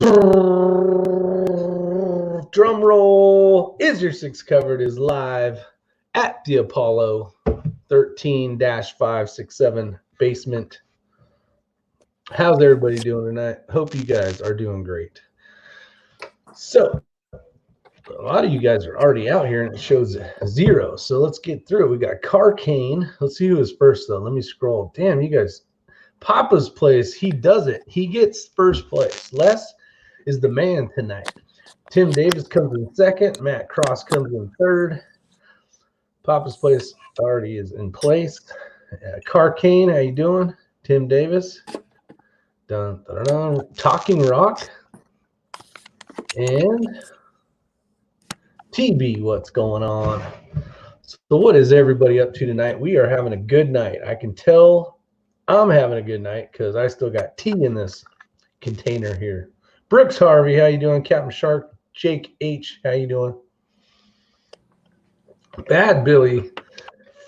Drum roll. Is Your Six Covered is live at the Apollo 13-567 basement. How's everybody doing tonight? Hope you guys are doing great. So, a lot of you guys are already out here and it shows 0. So let's get through it. We got Carcane. Let's see who is first though. Let me scroll. Damn, you guys. Papa's place, he does it. He gets first place. Les is the man tonight. Tim Davis comes in second. Matt Cross comes in third. Papa's place already is in place. Carcane, how you doing? Tim Davis. Dun, dun, dun, dun. Talking Rock. And TB, what's going on? So what is everybody up to tonight? We are having a good night. I can tell I'm having a good night because I still got tea in this container here. Brooks Harvey, how you doing? Captain Shark. Jake H, how you doing? Bad Billy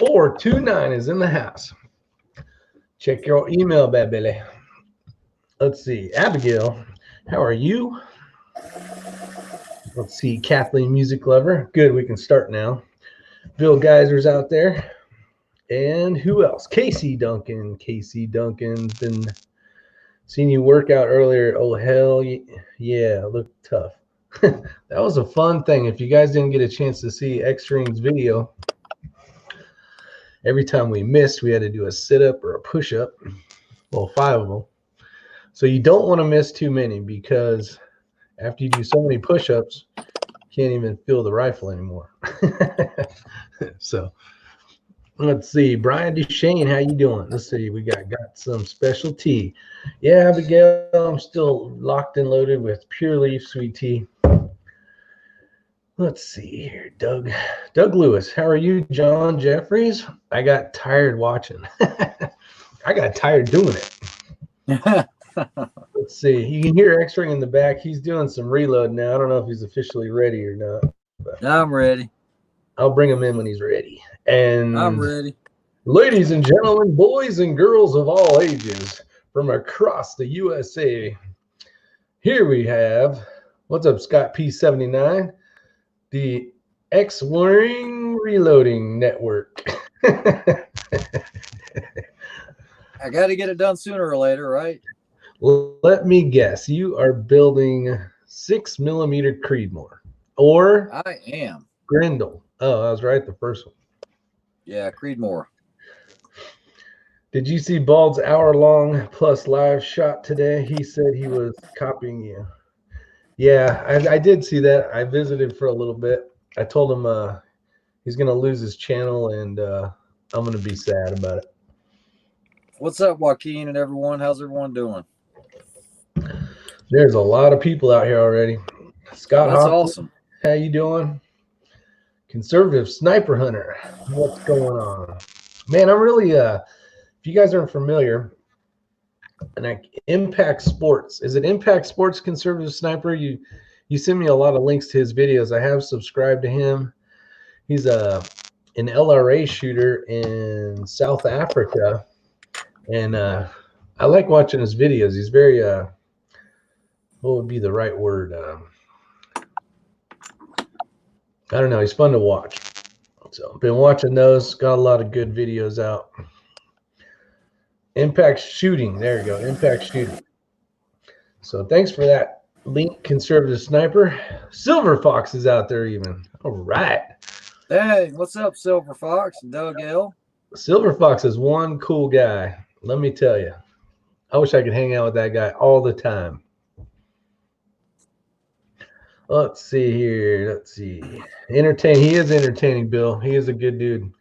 429 is in the house. Check your email, Bad Billy. Let's see. Abigail, how are you? Let's see. Kathleen Music Lover. Good, we can start now. Bill Geyser's out there. And who else? Casey Duncan. Casey Duncan's been seeing you work out earlier. Oh, hell yeah. Looked tough. That was a fun thing. If you guys didn't get a chance to see X-String's video, every time we missed, we had to do a sit-up or a push-up. Well, 5 of them. So you don't want to miss too many because after you do so many push-ups, you can't even feel the rifle anymore. So let's see. Brian Duchesne, how you doing? Let's see. We got some special tea. Yeah, Abigail, I'm still locked and loaded with Pure Leaf sweet tea. Let's see here. Doug Lewis, how are you? John Jeffries, I got tired watching. I got tired doing it. Let's see. You can hear X-Ring in the back. He's doing some reload now. I don't know if he's officially ready or not. But I'm ready. I'll bring him in when he's ready. And I'm ready. Ladies and gentlemen, boys and girls of all ages from across the USA, here we have, what's up, Scott P79, the X-Wing Reloading Network. I got to get it done sooner or later, right? Let me guess. You are building 6mm Creedmoor or I am. Grendel. Oh, I was right the first one. Yeah, Creedmoor. Did you see Bald's hour-long plus live shot today? He said he was copying you. Yeah, I did see that. I visited for a little bit. I told him he's going to lose his channel, and I'm going to be sad about it. What's up, Joaquin and everyone? How's everyone doing? There's a lot of people out here already. Scott That's Hoffman, awesome. how you doing? Conservative Sniper Hunter, what's going on? Man, I'm really, if you guys aren't familiar, and Impact Sports, is it Impact Sports Conservative Sniper? You send me a lot of links to his videos. I have subscribed to him. He's an LRA shooter in South Africa, and I like watching his videos. He's very, what would be the right word? I don't know. He's fun to watch. So been watching those. Got a lot of good videos out. Impact Shooting. There you go. Impact Shooting. So thanks for that link, Conservative Sniper. Silver Fox is out there even. All right. Hey, what's up, Silver Fox and Doug L? Silver Fox is one cool guy. Let me tell you. I wish I could hang out with that guy all the time. Let's see here. Let's see. He is entertaining, Bill. He is a good dude.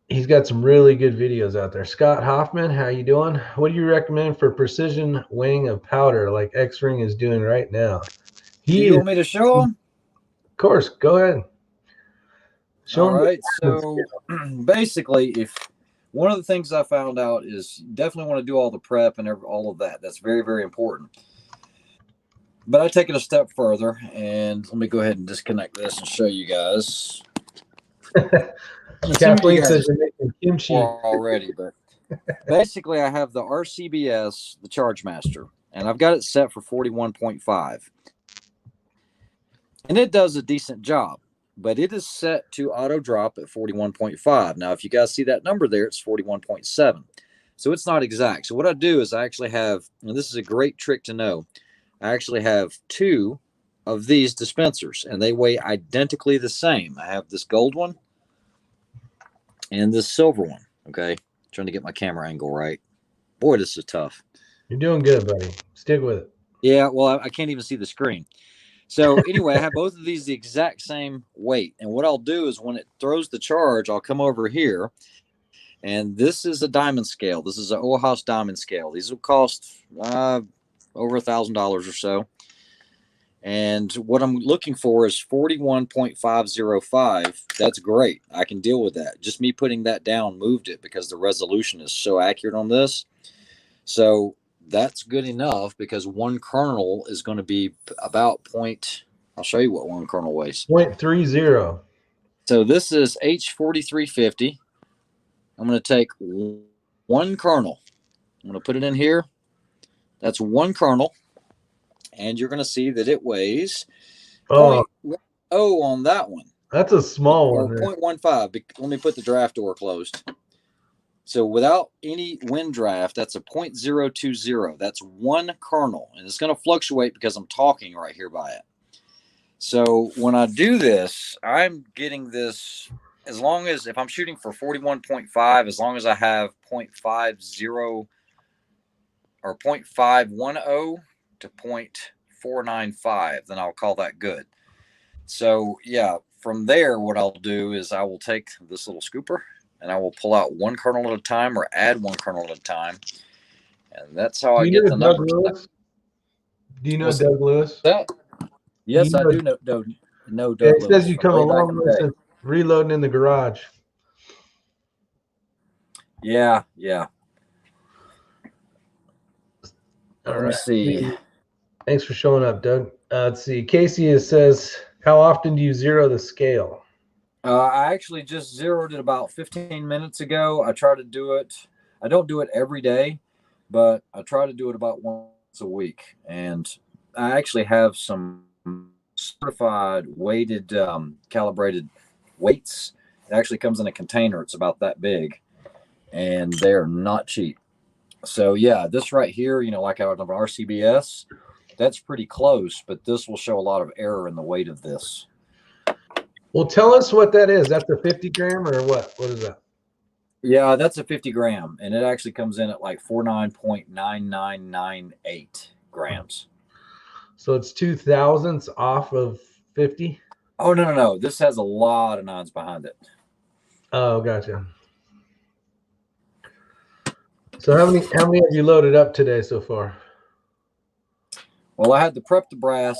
He's got some really good videos out there. Scott Hoffman, how you doing? What do you recommend for precision weighing of powder like X-Ring is doing right now? You want me to show him? Of course. Go ahead. Show him. All right. So basically, if one of the things I found out is you definitely want to do all the prep and all of that. That's very, very important. But I take it a step further, and let me go ahead and disconnect this and show you guys. Kathleen says you're making kimchi already, but basically I have the RCBS, the Charge Master. and I've got it set for 41.5. And it does a decent job, but it is set to auto drop at 41.5. Now, if you guys see that number there, it's 41.7. So it's not exact. So what I do is I actually have, and this is a great trick to know, I actually have 2 of these dispensers, and they weigh identically the same. I have this gold one and this silver one. Okay, trying to get my camera angle right. Boy, this is tough. You're doing good, buddy. Stick with it. Yeah, well, I can't even see the screen. So anyway, I have both of these the exact same weight. And what I'll do is when it throws the charge, I'll come over here. And this is a diamond scale. This is an Oahouse diamond scale. These will cost over $1,000 or so. And what I'm looking for is 41.505. That's great. I can deal with that. Just me putting that down moved it because the resolution is so accurate on this. So that's good enough because 1 kernel is going to be about point. I'll show you what 1 kernel weighs. 0.30. So this is H4350. I'm going to take 1 kernel. I'm going to put it in here. That's 1 kernel. And you're going to see that it weighs 0.10 on that one. That's a small one. Or 0.15. Let me put the draft door closed. So without any wind draft, that's a 0.020. That's 1 kernel. And it's going to fluctuate because I'm talking right here by it. So when I do this, I'm getting this, as long as, if I'm shooting for 41.5, as long as I have 0.50 or 0.510 to 0.495, then I'll call that good. So yeah, from there, what I'll do is I will take this little scooper and I will pull out 1 kernel at a time or add 1 kernel at a time. And that's how I get the numbers. Do you know Doug Lewis? Yes, I do know Doug Lewis. It says you come a long way since reloading in the garage. Yeah, yeah. Let me see. Thanks for showing up, Doug. Let's see. Casey says, how often do you zero the scale? I actually just zeroed it about 15 minutes ago. I try to do it. I don't do it every day, but I try to do it about once a week. And I actually have some certified weighted, calibrated weights. It actually comes in a container. It's about that big, and they're not cheap. So yeah, this right here, you know, like out of an RCBS, that's pretty close, but this will show a lot of error in the weight of this. Well, tell us what that is. That's a 50 gram or what? What is that? Yeah, that's a 50 gram, and it actually comes in at like 49.9998 grams. So it's 2 thousandths off of 50? Oh, no. This has a lot of nines behind it. Oh, gotcha. So how many have you loaded up today so far? Well, I had to prep the brass,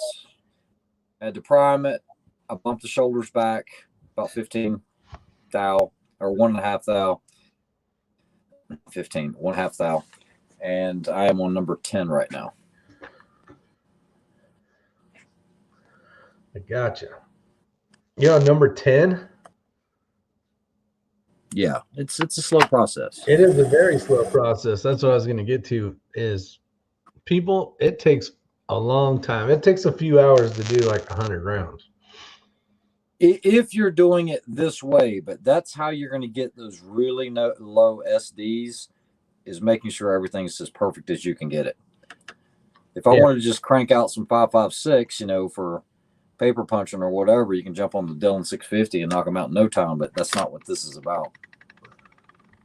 I had to prime it, I bumped the shoulders back about 15 thou or 1.5 thou. 15, 1.5 thou. And I am on number 10 right now. I gotcha. You're on number 10? Yeah, it's a slow process. It is a very slow process. That's what I was going to get to is people, it takes a long time. It takes a few hours to do like 100 rounds. If you're doing it this way, but that's how you're going to get those really low SDs, is making sure everything's as perfect as you can get it. If I wanted to just crank out some 5.56, you know, for paper punching or whatever, you can jump on the Dillon 650 and knock them out in no time, but that's not what this is about.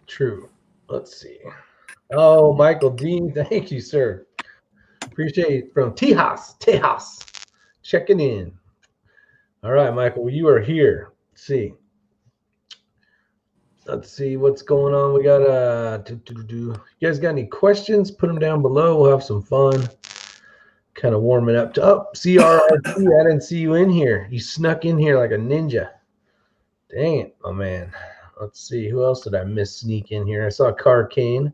True. Let's see. Oh, Michael Dean, thank you, sir. Appreciate it. From Tejas, checking in. All right, Michael, you are here. Let's see what's going on. We got you guys got any questions? Put them down below. We'll have some fun. Kind of warming up to CRRT. I didn't see you in here. You snuck in here like a ninja. Dang it, my man. Let's see. Who else did I miss sneak in here? I saw Carcane.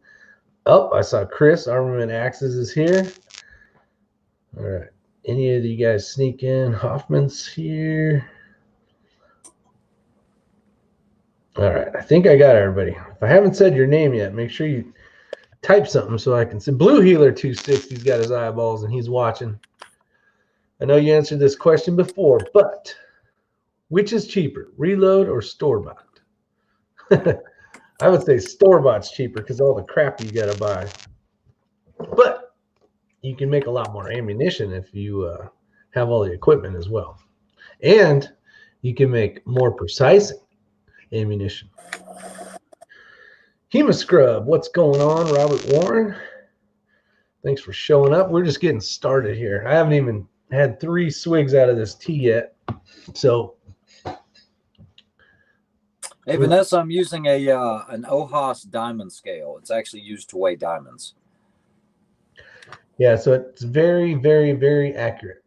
Oh, I saw Chris. Armament Axes is here. All right. Any of you guys sneak in? Hoffman's here. All right. I think I got everybody. If I haven't said your name yet, make sure you type something so I can see. Blue Healer 260's got his eyeballs and he's watching. I know you answered this question before, but which is cheaper, reload or store-bought? I would say store-bought's cheaper because all the crap you got to buy. But you can make a lot more ammunition if you have all the equipment as well. And you can make more precise ammunition. Hema Scrub, what's going on? Robert Warren, thanks for showing up. We're just getting started here. I haven't even had 3 swigs out of this tea yet. So, hey Vanessa, I'm using an OHAS diamond scale. It's actually used to weigh diamonds. Yeah, so it's very, very, very accurate.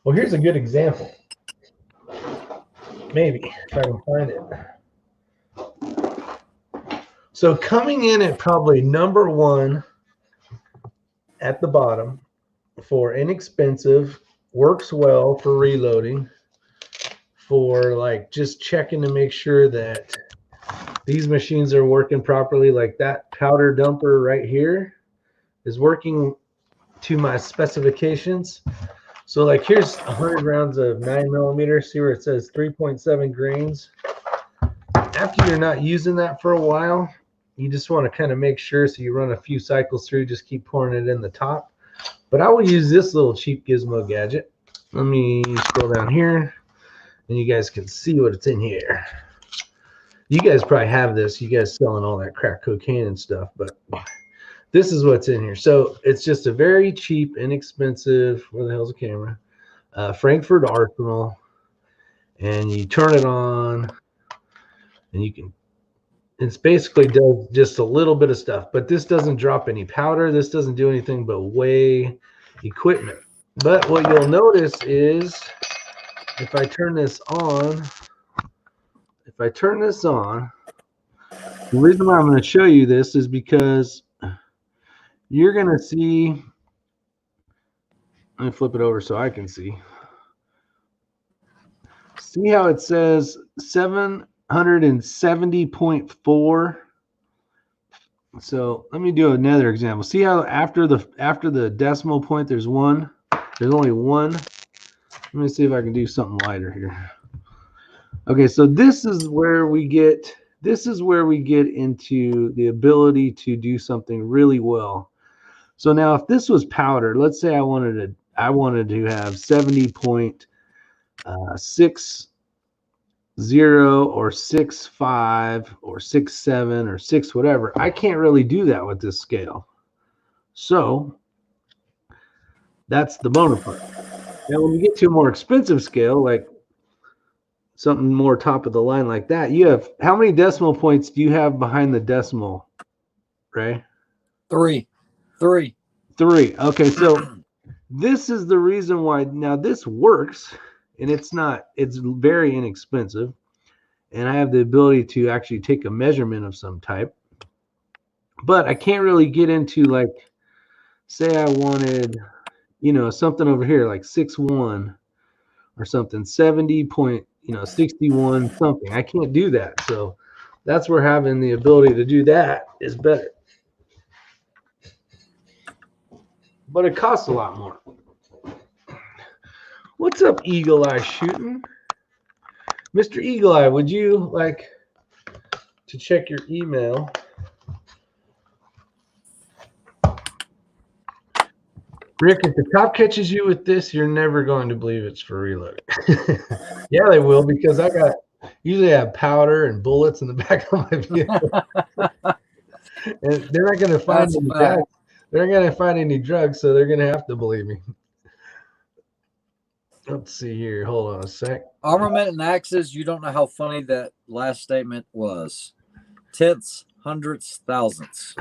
Well, here's a good example. Maybe, if I can find it. So coming in at probably number 1 at the bottom for inexpensive, works well for reloading, for like just checking to make sure that these machines are working properly. Like that powder dumper right here is working to my specifications. So like here's 100 rounds of 9mm. See where it says 3.7 grains. After you're not using that for a while, you just want to kind of make sure, so you run a few cycles through, just keep pouring it in the top. But I will use this little cheap gizmo gadget. Let me scroll down here and you guys can see what it's in here. You guys probably have this. You guys selling all that crack cocaine and stuff, but this is what's in here. So it's just a very cheap, inexpensive, where the hell's the camera? Frankfurt Arsenal. And you turn it on and you can, it's basically does just a little bit of stuff, but this doesn't drop any powder. This doesn't do anything but weigh equipment. But what you'll notice is if I turn this on, the reason why I'm going to show you this is because you're going to see, let me flip it over so I can see. See how it says 770.4. So let me do another example. See how after the decimal point there's one, there's only one. Let me see if I can do something lighter here. Okay, so this is where we get into the ability to do something really well. So now if this was powder, let's say I wanted to have 70.60 or 65 or 67 or 6 whatever. I can't really do that with this scale. So that's the bonus part. Now when you get to a more expensive scale, like something more top of the line like that, you have, how many decimal points do you have behind the decimal, Ray? 3. Okay, so this is the reason why. Now this works, and it's very inexpensive, and I have the ability to actually take a measurement of some type, but I can't really get into, like, say I wanted, something over here like 6.1 or something, 70.61 something. I can't do that. So that's where having the ability to do that is better. But it costs a lot more. What's up, Eagle Eye Shooting? Mr. Eagle Eye, would you like to check your email? Rick, if the cop catches you with this, you're never going to believe it's for reloading. Yeah, they will, because usually I have powder and bullets in the back of my vehicle. And they're not going to find any drugs. They're not going to find any drugs, so they're going to have to believe me. Let's see here. Hold on a sec. Armament and axes, you don't know how funny that last statement was. Tenths, hundredths, thousandths.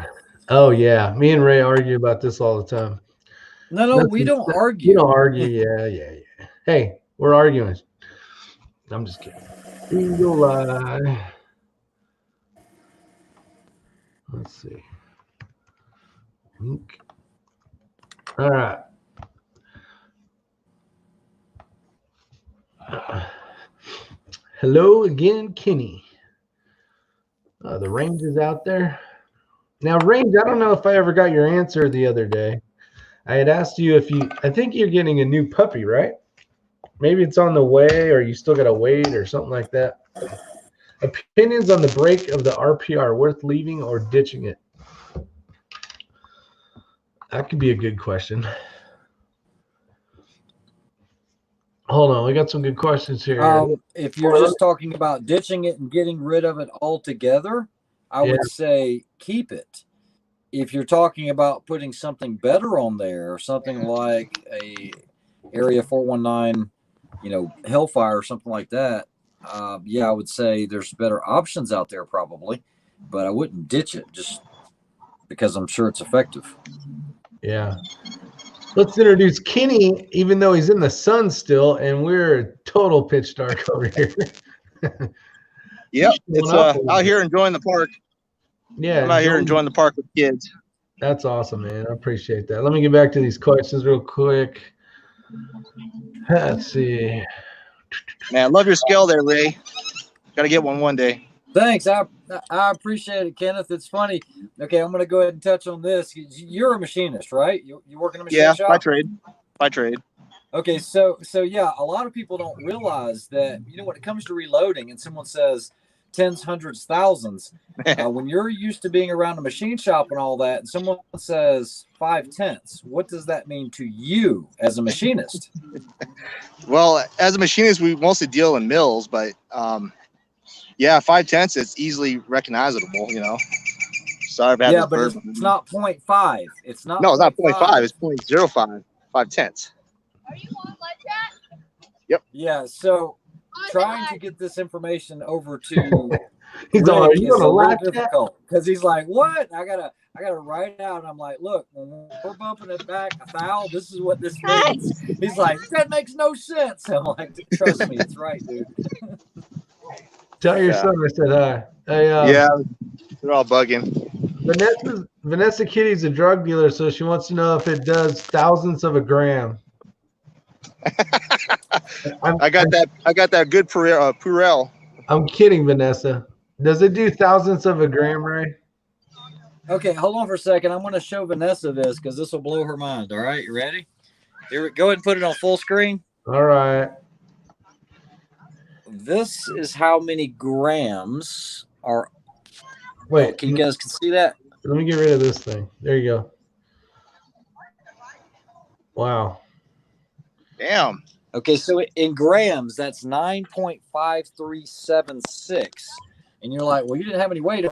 Oh, yeah. Me and Ray argue about this all the time. No, we don't argue. We don't argue. Yeah. Hey, we're arguing. I'm just kidding. Eagle Eye. Let's see. All right. Hello again, Kenny. The range is out there. Now, range, I don't know if I ever got your answer the other day. I had asked you if you, I think you're getting a new puppy, right? Maybe it's on the way, or you still got to wait or something like that. Opinions on the break of the RPR, worth leaving or ditching it? That could be a good question. Hold on, we got some good questions here. If you're just talking about ditching it and getting rid of it altogether, I would say keep it. If you're talking about putting something better on there, or something like a Area 419, Hellfire or something like that, I would say there's better options out there probably, but I wouldn't ditch it just because I'm sure it's effective. Yeah. Let's introduce Kenny, even though he's in the sun still, and we're total pitch dark over here. Yep, it's out here enjoying the park. Yeah, I'm out here enjoying the park with kids. That's awesome, man. I appreciate that. Let me get back to these questions real quick. Let's see. Man, love your scale there, Ray. Got to get one day. Thanks. I appreciate it, Kenneth. It's funny. Okay, I'm going to go ahead and touch on this. You're a machinist, right? You work in a machine shop? Yeah, by trade. Okay, so yeah, a lot of people don't realize that, when it comes to reloading and someone says tens, hundreds, thousands, when you're used to being around a machine shop and all that, and someone says 5/10, what does that mean to you as a machinist? Well, as a machinist, we mostly deal in mills, but 5/10, it's easily recognizable, Sorry about that. Yeah, but it's not 0.5. It's not. No, it's not 0.5. It's 0.05. 5/10. Are you on live chat? Yep. Yeah, so trying to get this information over to he's Rick on, is a little difficult because he's like, "What? I gotta write it out." And I'm like, "Look, when we're bumping it back a thou, this is what this means." He's like, "That makes no sense." I'm like, "Trust me, it's right, dude." Tell your son I said hi. Hey, they're all bugging. Vanessa Kitty's a drug dealer, so she wants to know if it does thousandths of a gram. I got that good Purell. I'm kidding, Vanessa. Does it do thousandths of a gram, Ray? Okay, hold on for a second. I'm going to show Vanessa this because this will blow her mind. All right, you ready? Here, go ahead and put it on full screen. All right. This is how many grams are. Wait, you guys can see that? Let me get rid of this thing. There you go. Wow. Damn. Okay, so in grams, that's 9.5376. And you're like, well, you didn't have any weight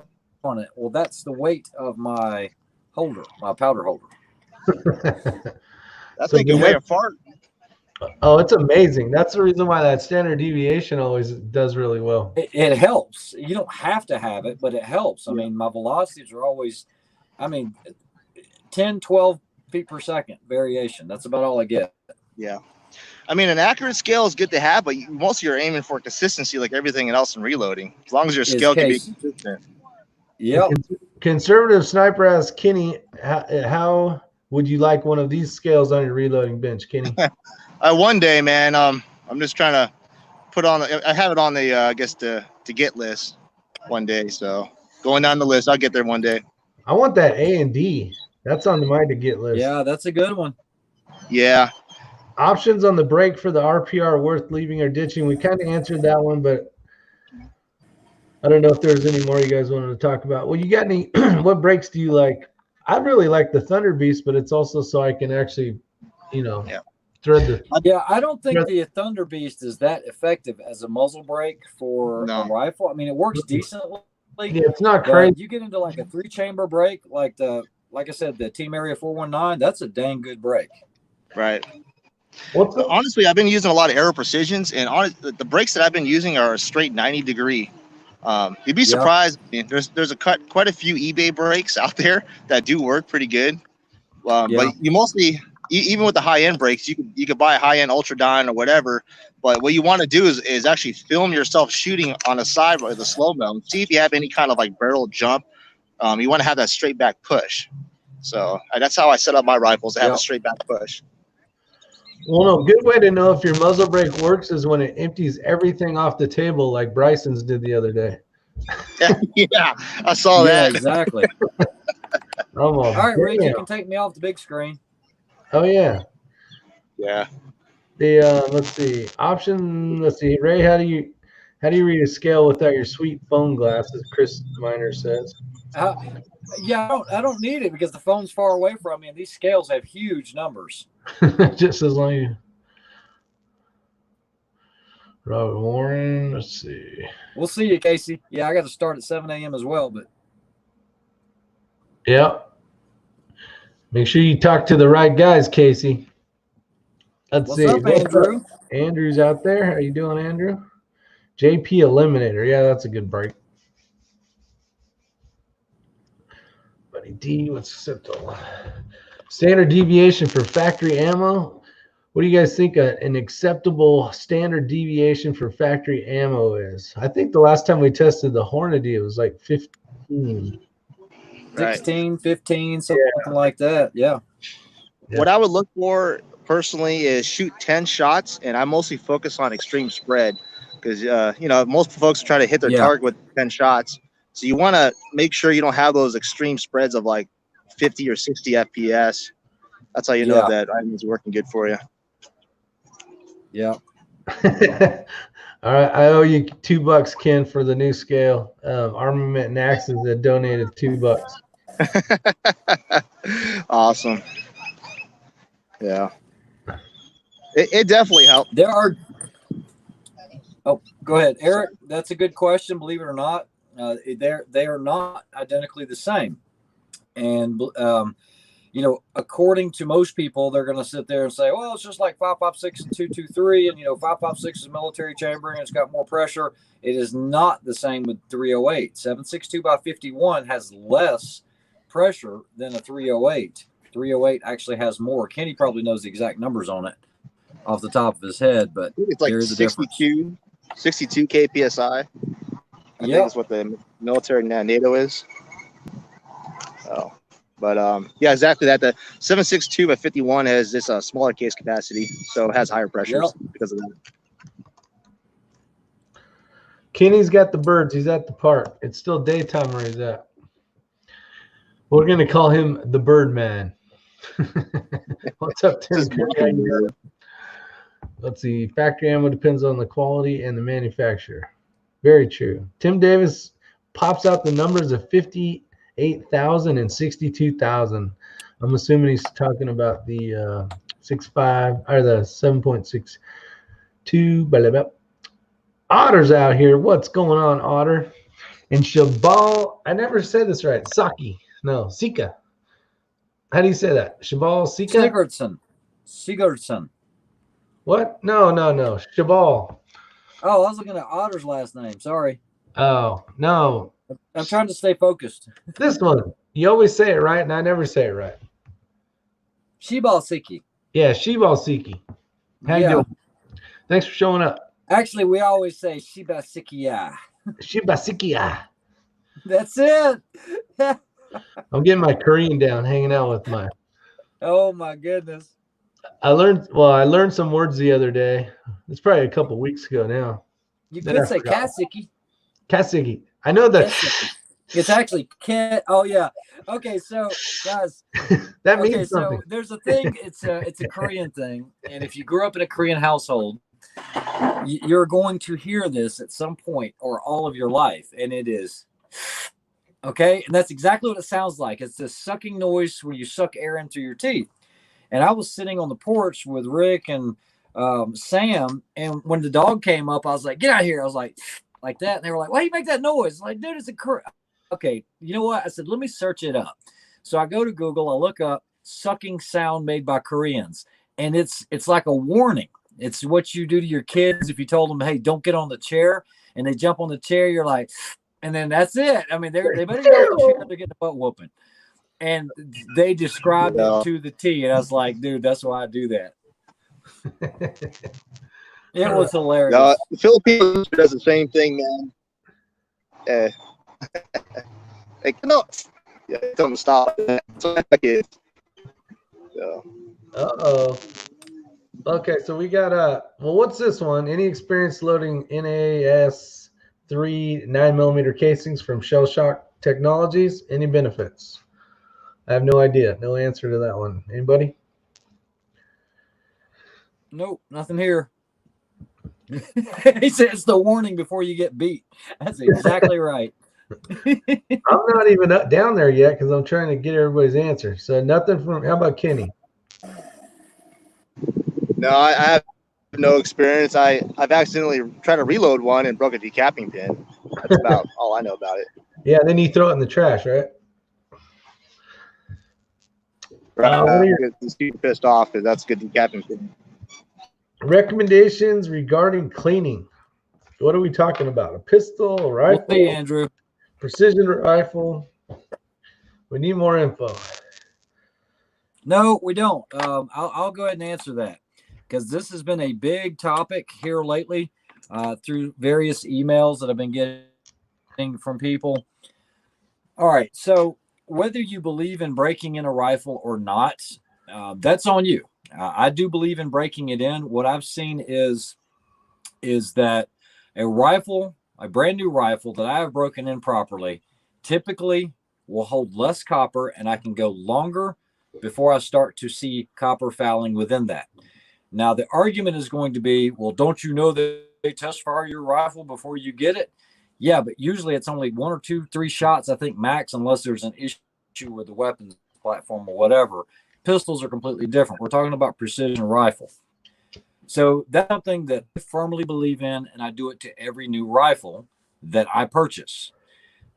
on it. Well, that's the weight of my holder, my powder holder. That thing can weigh a fart. Oh, it's amazing. That's the reason why that standard deviation always does really well. It helps. You don't have to have it, but it helps. I mean, my velocities are always, 10, 12 feet per second variation. That's about all I get. Yeah. I mean, an accurate scale is good to have, but mostly you're aiming for consistency like everything else in reloading. As long as your scale can be consistent. Yep. Conservative Sniper asks Kenny, how would you like one of these scales on your reloading bench, Kenny? One day, man. I'm just trying to put on. I have it on the I guess to get list one day. So going down the list, I'll get there one day. I want that A and D. That's on my to get list. Yeah, that's a good one. Yeah. Options on the break for the RPR worth leaving or ditching. We kind of answered that one, but I don't know if there's any more you guys wanted to talk about. Well, you got any? What brakes do you like? I really like the Thunder Beast, but it's also so I can actually, thread the. Yeah, I don't think the Thunder Beast is that effective as a muzzle brake for a rifle. I mean, it works decently. Yeah, it's not crazy. You get into like a 3-chamber brake, like I said, the Team Area 419. That's a dang good brake. Right. Honestly, I've been using a lot of Aero Precisions, and the brakes that I've been using are a straight 90-degree. You'd be surprised. There's quite a few eBay brakes out there that do work pretty good. But you mostly, even with the high-end brakes, you could buy a high-end Ultradyne or whatever. But what you want to do is actually film yourself shooting on the side with a slow-mo. See if you have any kind of like barrel jump. You want to have that straight back push. So that's how I set up my rifles, to have a straight back push. Well, no, good way to know if your muzzle brake works is when it empties everything off the table like Bryson's did the other day. Yeah, I saw that. Exactly. All right, Rick, you can take me off the big screen. Oh yeah. Yeah. The let's see. Option. Let's see. Ray, how do you read a scale without your sweet phone glasses? Chris Miner says. Yeah, I don't need it because the phone's far away from me, and these scales have huge numbers. Just as long as you. Robert Warren. Let's see. We'll see you, Casey. Yeah, I got to start at 7 a.m. as well, but. Yeah. Make sure you talk to the right guys, Casey. Let's see. What's up, Andrew? Andrew's out there. How you doing, Andrew? JP Eliminator. Yeah, that's a good break. Buddy D, what's acceptable? Standard deviation for factory ammo. What do you guys think an acceptable standard deviation for factory ammo is? I think the last time we tested the Hornady, it was like 15. 16, 15, something like that. Yeah. What I would look for personally is shoot 10 shots, and I mostly focus on extreme spread because, you know, most folks try to hit their target with 10 shots. So you want to make sure you don't have those extreme spreads of like 50 or 60 FPS. That's how you know that item is working good for you. Yeah. All right, I owe you $2, Ken, for the new scale. Armament and Axes that donated $2. Awesome. Yeah. It definitely helped. There are. Oh, go ahead, Eric. That's a good question. Believe it or not, they are not identically the same, and you know, according to most people, they're going to sit there and say, well, it's just like 5.56 and 2.23, and, you know, 5.56 is military chambering, and it's got more pressure. It is not the same with 308. 7.62 by 51 has less pressure than a 308. 308 actually has more. Kenny probably knows the exact numbers on it off the top of his head, but it's like 62 kpsi. I think is what the military NATO is. Oh. But yeah, exactly that. The 7.62 by 51 has this smaller case capacity, so it has higher pressures because of that. Kenny's got the birds. He's at the park. It's still daytime where he's at. We're gonna call him the Bird Man. What's up, Tim? Let's see. Factory ammo depends on the quality and the manufacturer. Very true. Tim Davis pops out the numbers of 58,000 and 62,000. I'm assuming he's talking about the 6.5 or the 7.62. Otter's out here. What's going on, Otter? And Shabal, I never said this right. Saki. No, Sika. How do you say that? Shabal Sika? Sigurdsson. What? No. Shabal. Oh, I was looking at Otter's last name. Sorry. Oh, no. I'm trying to stay focused. This one. You always say it right, and I never say it right. Shibalsiki. Yeah, Shibalsiki. How you doing? Thanks for showing up. Actually, we always say Shibasikia. Shibasikia. That's it. I'm getting my Korean down, hanging out with my. Oh my goodness. I learned some words the other day. It's probably a couple weeks ago now. You could say Kasiki. Kasiki. I know that. It's actually Ket. Oh yeah. Okay, so guys, that means something. So there's a thing. It's a Korean thing, and if you grew up in a Korean household, you're going to hear this at some point or all of your life, and it is. Okay, and that's exactly what it sounds like. It's this sucking noise where you suck air into your teeth. And I was sitting on the porch with Rick and Sam, and when the dog came up, I was like, "Get out of here!" I was like that, and they were like, "Why do you make that noise?" I'm like, dude, it's a okay. You know what? I said, let me search it up. So I go to Google, I look up sucking sound made by Koreans, and it's like a warning. It's what you do to your kids if you told them, "Hey, don't get on the chair," and they jump on the chair. You're like. And then that's it. I mean, they better get off the chair. They're getting a butt whooping. And they described it to the T. And I was like, dude, that's why I do that. It was hilarious. No, the Philippines does the same thing, man. Like, no. Yeah, tell them to stop. So, uh-oh. Okay, so we got well, what's this one? Any experience loading NAS 3 9mm casings from Shell Shock Technologies? Any benefits? I have no idea. No answer to that one. Anybody? Nope, nothing here. He said it's the warning before you get beat. That's exactly right. I'm not even down there yet because I'm trying to get everybody's answer. So nothing from. How about Kenny? No, I have no experience. I've accidentally tried to reload one and broke a decapping pin. That's about all I know about it. Yeah, then you throw it in the trash, right? Get super pissed off because that's a good decapping pin. Recommendations regarding cleaning. What are we talking about? A pistol, a rifle? We'll see, Andrew. Precision rifle? We need more info. No, we don't. I'll go ahead and answer that because this has been a big topic here lately through various emails that I've been getting from people. All right. So whether you believe in breaking in a rifle or not, that's on you. I do believe in breaking it in. What I've seen is that a rifle, a brand new rifle that I have broken in properly, typically will hold less copper, and I can go longer before I start to see copper fouling within that. Now, the argument is going to be, well, don't you know that they test fire your rifle before you get it? Yeah, but usually it's only 1 or 2, 3 shots, I think, max, unless there's an issue with the weapons platform or whatever. Pistols are completely different. We're talking about precision rifle. So that's something that I firmly believe in, and I do it to every new rifle that I purchase.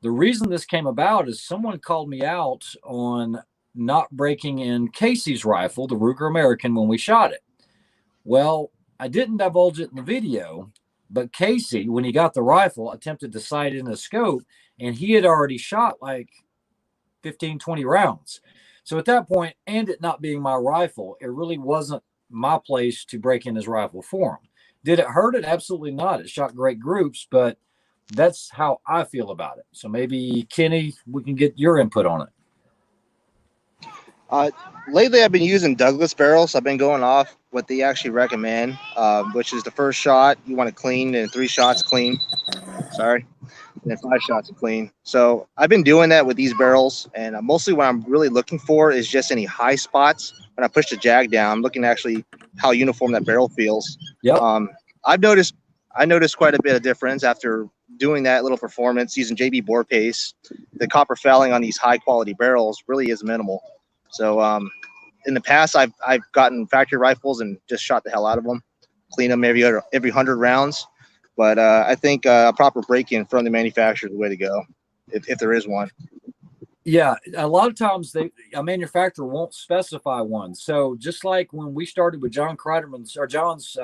The reason this came about is someone called me out on not breaking in Casey's rifle, the Ruger American, when we shot it. Well, I didn't divulge it in the video, but Casey, when he got the rifle, attempted to sight in a scope, and he had already shot like 15, 20 rounds. So at that point, and it not being my rifle, it really wasn't my place to break in his rifle for him. Did it hurt it? Absolutely not. It shot great groups, but that's how I feel about it. So maybe, Kenny, we can get your input on it. Lately, I've been using Douglas barrels. I've been going off what they actually recommend, which is the first shot you want to clean, and 3 shots clean. Sorry. And then 5 shots of clean. So I've been doing that with these barrels, and mostly what I'm really looking for is just any high spots. When I push the jag down, I'm looking actually how uniform that barrel feels. Yep. I noticed quite a bit of difference after doing that little performance using JB bore paste. The copper fouling on these high quality barrels really is minimal. So in the past, I've gotten factory rifles and just shot the hell out of them, clean them every 100 rounds. But I think a proper break-in from the manufacturer is the way to go, if there is one. Yeah, a lot of times a manufacturer won't specify one. So just like when we started with John Kreiderman's or John's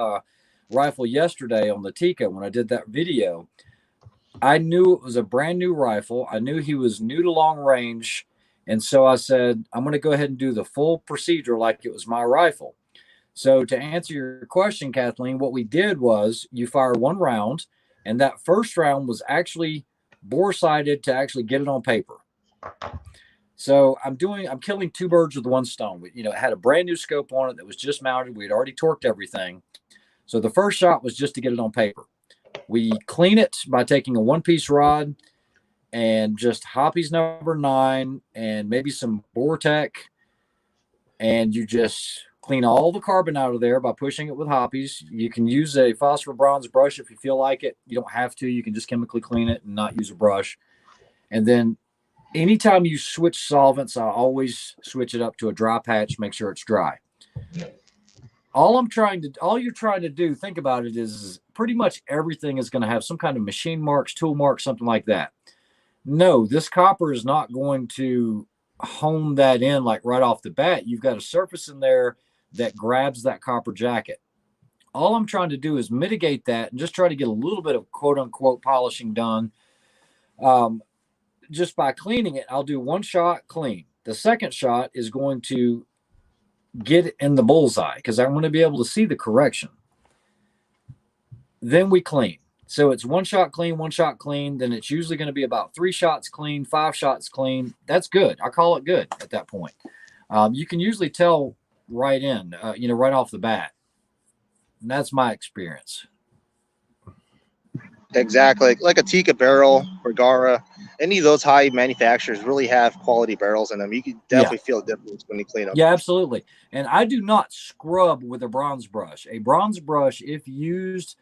rifle yesterday on the Tika, when I did that video, I knew it was a brand new rifle. I knew he was new to long range. And so I said, I'm going to go ahead and do the full procedure like it was my rifle. So to answer your question, Kathleen, what we did was you fire 1 round, and that first round was actually bore sighted to actually get it on paper. So I'm killing 2 birds with 1 stone. It had a brand new scope on it that was just mounted. We had already torqued everything. So the first shot was just to get it on paper. We clean it by taking a 1-piece rod and just Hoppe's number 9 and maybe some Vortec, and you just clean all the carbon out of there by pushing it with Hoppe's. You can use a phosphor bronze brush if you feel like it. You don't have to. You can just chemically clean it and not use a brush. And then anytime you switch solvents, I always switch it up to a dry patch, make sure it's dry. All you're trying to do, think about it, is pretty much everything is going to have some kind of machine marks, tool marks, something like that. No, this copper is not going to hone that in like right off the bat. You've got a surface in there that grabs that copper jacket. All I'm trying to do is mitigate that and just try to get a little bit of quote unquote polishing done. Just by cleaning it, I'll do 1 shot clean. The second shot is going to get it in the bullseye because I'm going to be able to see the correction. Then we clean. So it's 1 shot clean, 1 shot clean. Then it's usually going to be about 3 shots clean, 5 shots clean. That's good. I call it good at that point. You can usually tell right in, right off the bat. And that's my experience. Exactly. Like a Tika barrel or Gara, any of those high manufacturers really have quality barrels in them. You can definitely feel a difference when you clean them. Yeah, absolutely. And I do not scrub with a bronze brush. A bronze brush, if used,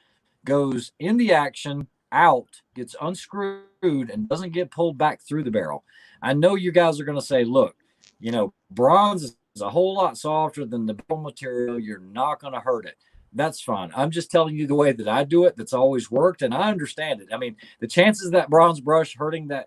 goes in the action, out, gets unscrewed, and doesn't get pulled back through the barrel. I know you guys are going to say, look, you know, bronze is a whole lot softer than the barrel material. You're not going to hurt it. That's fine. I'm just telling you the way that I do it. That's always worked, and I understand it. I mean, the chances of that bronze brush hurting the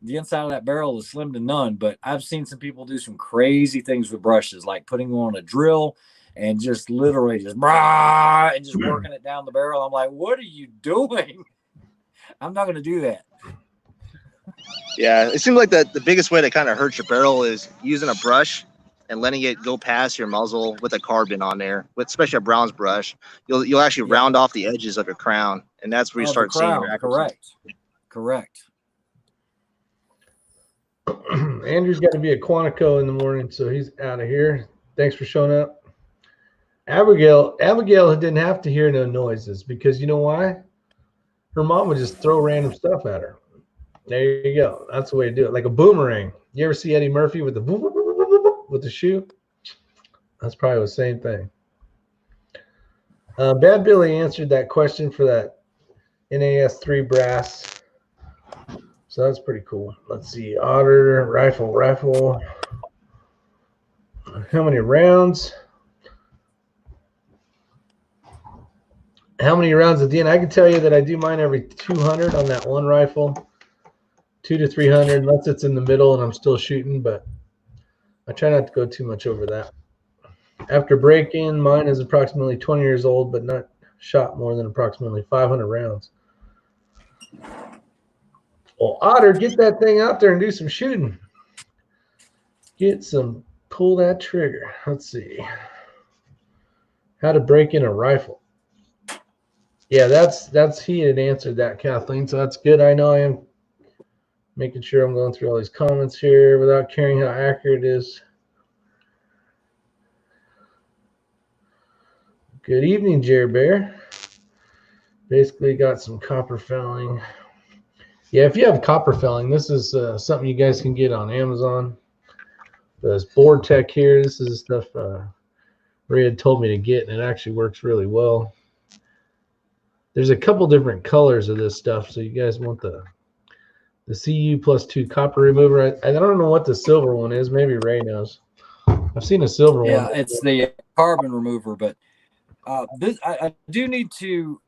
inside of that barrel is slim to none, but I've seen some people do some crazy things with brushes, like putting on a drill and just literally just and just working it down the barrel. I'm like, what are you doing? I'm not going to do that. Yeah, it seems like the biggest way to kind of hurt your barrel is using a brush and letting it go past your muzzle with a carbon on there, with especially a bronze brush. You'll actually round off the edges of your crown, and that's where you start seeing your accuracy. Correct. Andrew's got to be at Quantico in the morning, so he's out of here. Thanks for showing up. Abigail didn't have to hear no noises because you know why? Her mom would just throw random stuff at her. There you go. That's the way to do it, like a boomerang. You ever see Eddie Murphy with the shoe? That's probably the same thing. Bad Billy answered that question for that NAS3 brass. So that's pretty cool. Let's see. Otter, rifle. How many rounds? How many rounds at the end? I can tell you that I do mine every 200 on that one rifle. 200 to 300, unless it's in the middle and I'm still shooting, but I try not to go too much over that. After break-in, mine is approximately 20 years old, but not shot more than approximately 500 rounds. Well, Otter, get that thing out there and do some shooting. Pull that trigger. Let's see. How to break in a rifle. Yeah, he had answered that, Kathleen, so that's good. I know I am making sure I'm going through all these comments here without caring how accurate it is. Good evening, Jerry Bear. Basically got some copper felling. Yeah, if you have copper felling, this is something you guys can get on Amazon. This board tech here, this is stuff Ray had told me to get, and it actually works really well. There's a couple different colors of this stuff, so you guys want the CU+2 copper remover. I don't know what the silver one is. Maybe Ray knows. I've seen a silver one. Yeah, it's the carbon remover, but I do need to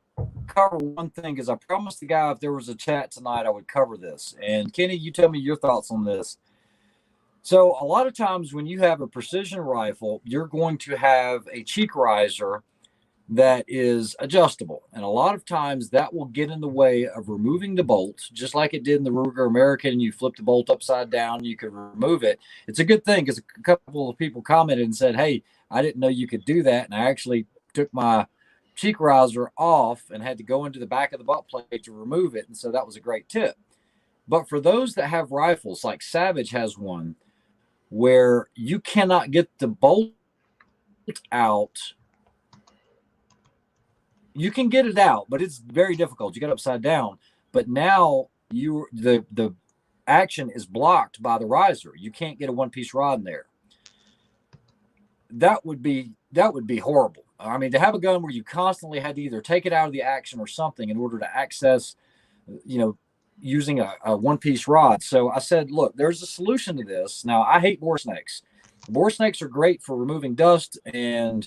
cover one thing, because I promised the guy if there was a chat tonight I would cover this. And Kenny, you tell me your thoughts on this. So a lot of times when you have a precision rifle, you're going to have a cheek riser that is adjustable, and a lot of times that will get in the way of removing the bolt, just like it did in the Ruger American. You flip the bolt upside down, you can remove it. It's a good thing, because a couple of people commented and said, hey, I didn't know you could do that, and I actually took my cheek riser off and had to go into the back of the butt plate to remove it, and so that was a great tip. But for those that have rifles, like Savage has one, where you cannot get the bolt out. You can get it out, but it's very difficult. You got it upside down, but now the action is blocked by the riser. You can't get a one-piece rod in there. That would be horrible. I mean, to have a gun where you constantly had to either take it out of the action or something in order to access, using a one-piece rod. So I said, look, there's a solution to this. Now, I hate bore snakes. Bore snakes are great for removing dust, and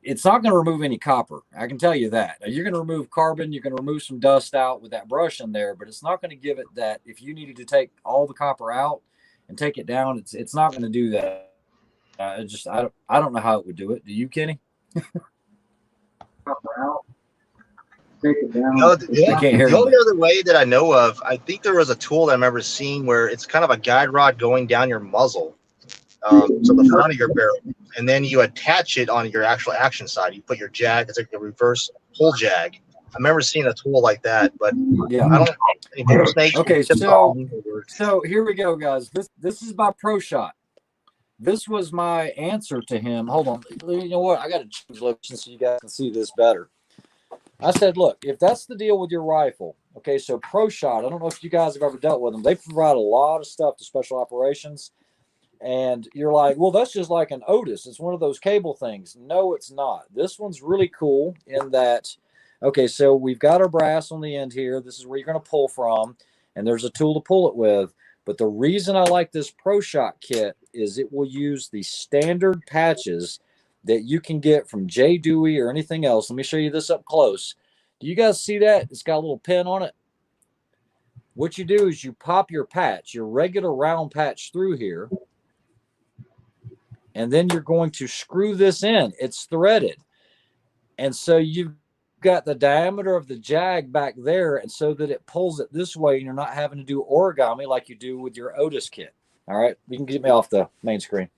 it's not going to remove any copper. I can tell you that. You're going to remove carbon. You're going to remove some dust out with that brush in there, but it's not going to give it that. If you needed to take all the copper out and take it down, it's not going to do that. I don't know how it would do it. Do you, Kenny? Copper out. Take it down. No, I can't hear the only you. other way that I know of, I think there was a tool that I remember seeing where it's kind of a guide rod going down your muzzle. So the front of your barrel, and then you attach it on your actual action side. You put your jag, it's like a reverse pull jag. I remember seeing a tool like that, but yeah, I don't. Snakes. Okay, so here we go, guys. This is my proshot. This was my answer to him. Hold on. You know what? I got to change location so you guys can see this better. I said, look, if that's the deal with your rifle, okay, so ProShot, I don't know if you guys have ever dealt with them. They provide a lot of stuff to special operations. And you're like, well, that's just like an Otis. It's one of those cable things. No, it's not. This one's really cool in that, okay, so we've got our brass on the end here. This is where you're going to pull from, and there's a tool to pull it with. But the reason I like this ProShot kit is it will use the standard patches that you can get from J. Dewey or anything else. Let me show you this up close. Do you guys see that? It's got a little pin on it. What you do is you pop your patch, your regular round patch through here, and then you're going to screw this in. It's threaded. And so you've got the diameter of the jag back there, and so that it pulls it this way, and you're not having to do origami like you do with your Otis kit. All right, you can get me off the main screen.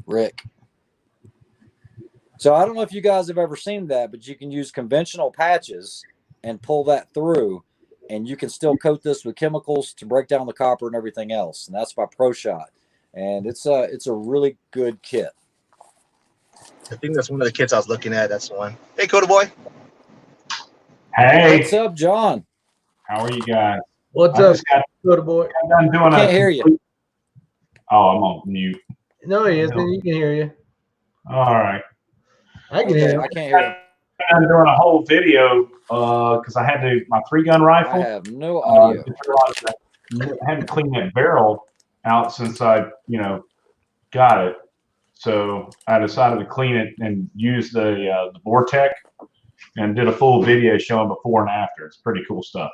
Rick. So I don't know if you guys have ever seen that, but you can use conventional patches and pull that through, and you can still coat this with chemicals to break down the copper and everything else. And that's by ProShot. And it's a really good kit. I think that's one of the kits I was looking at. That's the one. Hey, Coda Boy. Hey. What's up, John? How are you guys? What's up, Coda Boy? I'm doing Can't hear you. Oh, I'm on mute. No, he isn't. You can hear you. All right. I can hear you. I can't hear you. I'm doing a whole video because I had my 3-gun rifle. I have no audio. I haven't cleaned that barrel out since I, got it. So I decided to clean it and use the Vortex and did a full video showing before and after. It's pretty cool stuff.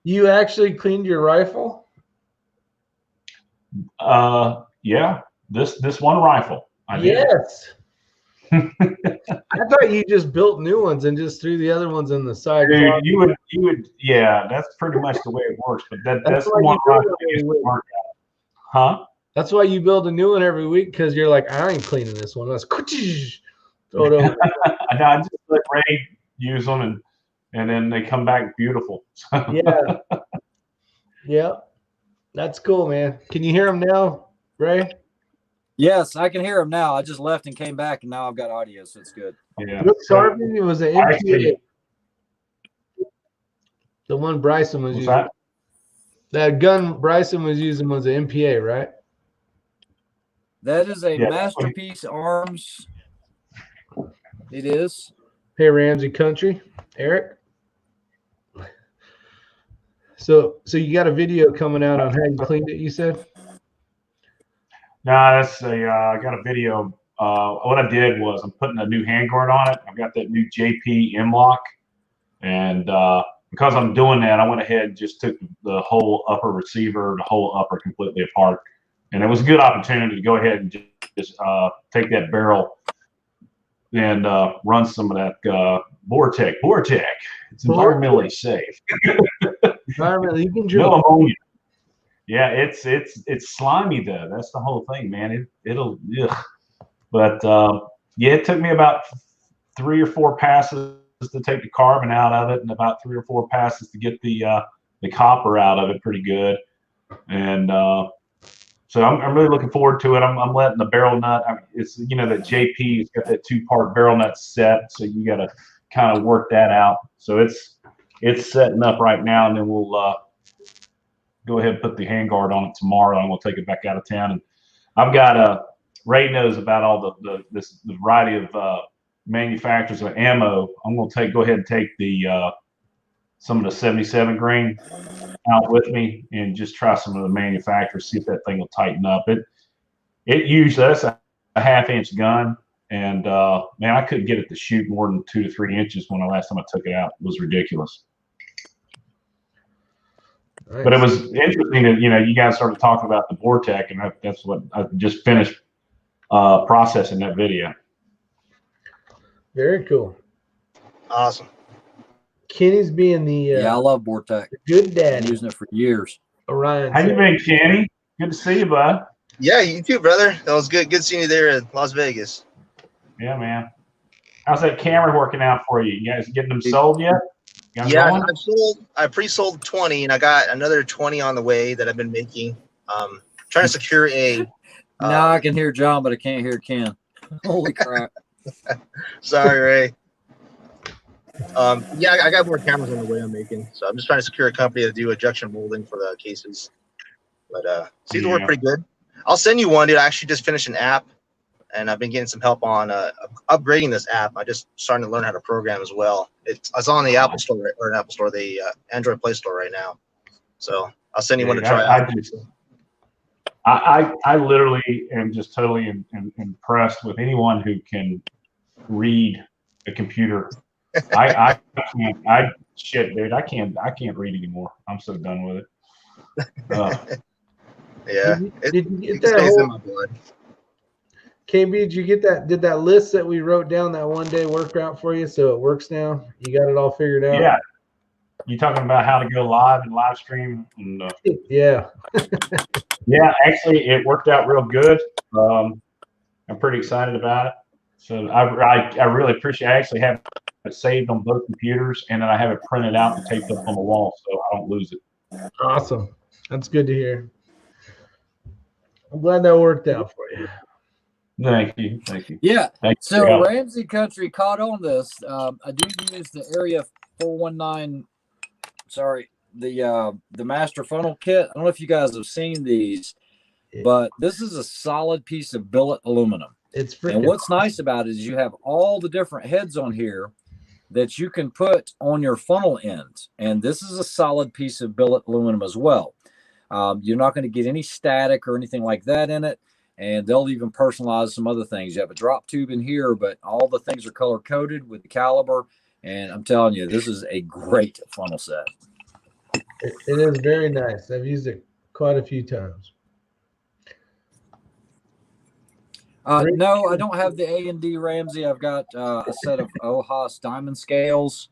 You actually cleaned your rifle? Yeah. This one rifle. I did. Yes. I thought you just built new ones and just threw the other ones in the side. Dude, you would, yeah. That's pretty much the way it works. But that's the one rifle I used to work at. Huh? That's why you build a new one every week, because you're like, I ain't cleaning this one. That's throw it over. I just let Ray use them, and then they come back beautiful. Yeah. Yeah. That's cool, man. Can you hear him now, Ray? Yes, I can hear him now. I just left and came back, and now I've got audio, so it's good. Yeah. Sorry, it was an MPA. The one Bryson was using. That gun Bryson was using was an MPA, right? That is a Masterpiece Arms. It is. Hey, Ramsey Country, Eric. So you got a video coming out on how you cleaned it, you said? No, that's I got a video. What I did was I'm putting a new handguard on it. I've got that new JP M-Lock. And because I'm doing that, I went ahead and just took the whole upper receiver, the whole upper completely apart. And it was a good opportunity to go ahead and just take that barrel and run some of that Vortex. It's environmentally safe. Environmentally, you can drink. No ammonia. Yeah, it's slimy though. That's the whole thing, man. It'll. Ugh. But yeah, it took me about 3 or 4 passes to take the carbon out of it, and about 3 or 4 passes to get the copper out of it pretty good. And so I'm really looking forward to it. I'm letting the barrel nut. It's that JP's got that 2-part barrel nut set, so you got to kind of work that out. So it's setting up right now, and then we'll go ahead and put the handguard on it tomorrow, and we'll take it back out of town. And I've got Ray knows about all the variety of manufacturers of ammo. I'm going to go ahead and take the some of the 77 grain out with me and just try some of the manufacturers, see if that thing will tighten up. It usually, that's a 1/2-inch gun, and man, I couldn't get it to shoot more than 2 to 3 inches when the last time I took it out. It was ridiculous. Nice. But it was interesting that you guys started talking about the Vortex, and that's what I just finished processing that video. Very cool. Awesome. Kenny's being the I love Vortex. Good daddy. I've been using it for years. Orion. How you been, Kenny? Good to see you, bud. Yeah, you too, brother. That was good. Good seeing you there in Las Vegas. Yeah, man. How's that camera working out for you? You guys getting them sold yet? Yeah, I pre-sold 20, and I got another 20 on the way that I've been making. Trying to secure a. Now I can hear John, but I can't hear Ken. Holy crap! Sorry, Ray. Yeah, I got more cameras on the way I'm making, so I'm just trying to secure a company to do injection molding for the cases. But seems to work pretty good. I'll send you one, dude. I actually just finished an app, and I've been getting some help on upgrading this app. I just starting to learn how to program as well. It's on the Apple Store or Apple Store, the Android Play Store right now. So I'll send you one to try out. I literally am just totally impressed with anyone who can read a computer. I can't. Shit, dude. I can't read anymore. I'm so done with it. Yeah. Did you get that whole, in my blood. KB, did you get that? Did that list that we wrote down that one day work out for you? So it works now. You got it all figured out. Yeah. You talking about how to go live and live stream? And, yeah. Yeah, actually, it worked out real good. I'm pretty excited about it. So I really appreciate. I actually have it saved on both computers, and then I have it printed out and taped up on the wall, so I don't lose it. Awesome. That's good to hear. I'm glad that worked out for you. Thank you. Thank you. Yeah. Thank so you. Ramsey Country caught on this. I do use the Area 419. Sorry, the master funnel kit. I don't know if you guys have seen these, but this is a solid piece of billet aluminum. It's freaking and what's nice about it is you have all the different heads on here that you can put on your funnel ends. And this is a solid piece of billet aluminum as well. You're not going to get any static or anything like that in it. And they'll even personalize some other things. You have a drop tube in here, but all the things are color coded with the caliber. And I'm telling you, this is a great funnel set. It is very nice. I've used it quite a few times. No, I don't have the A&D Ramsey. I've got a set of OHAS diamond scales.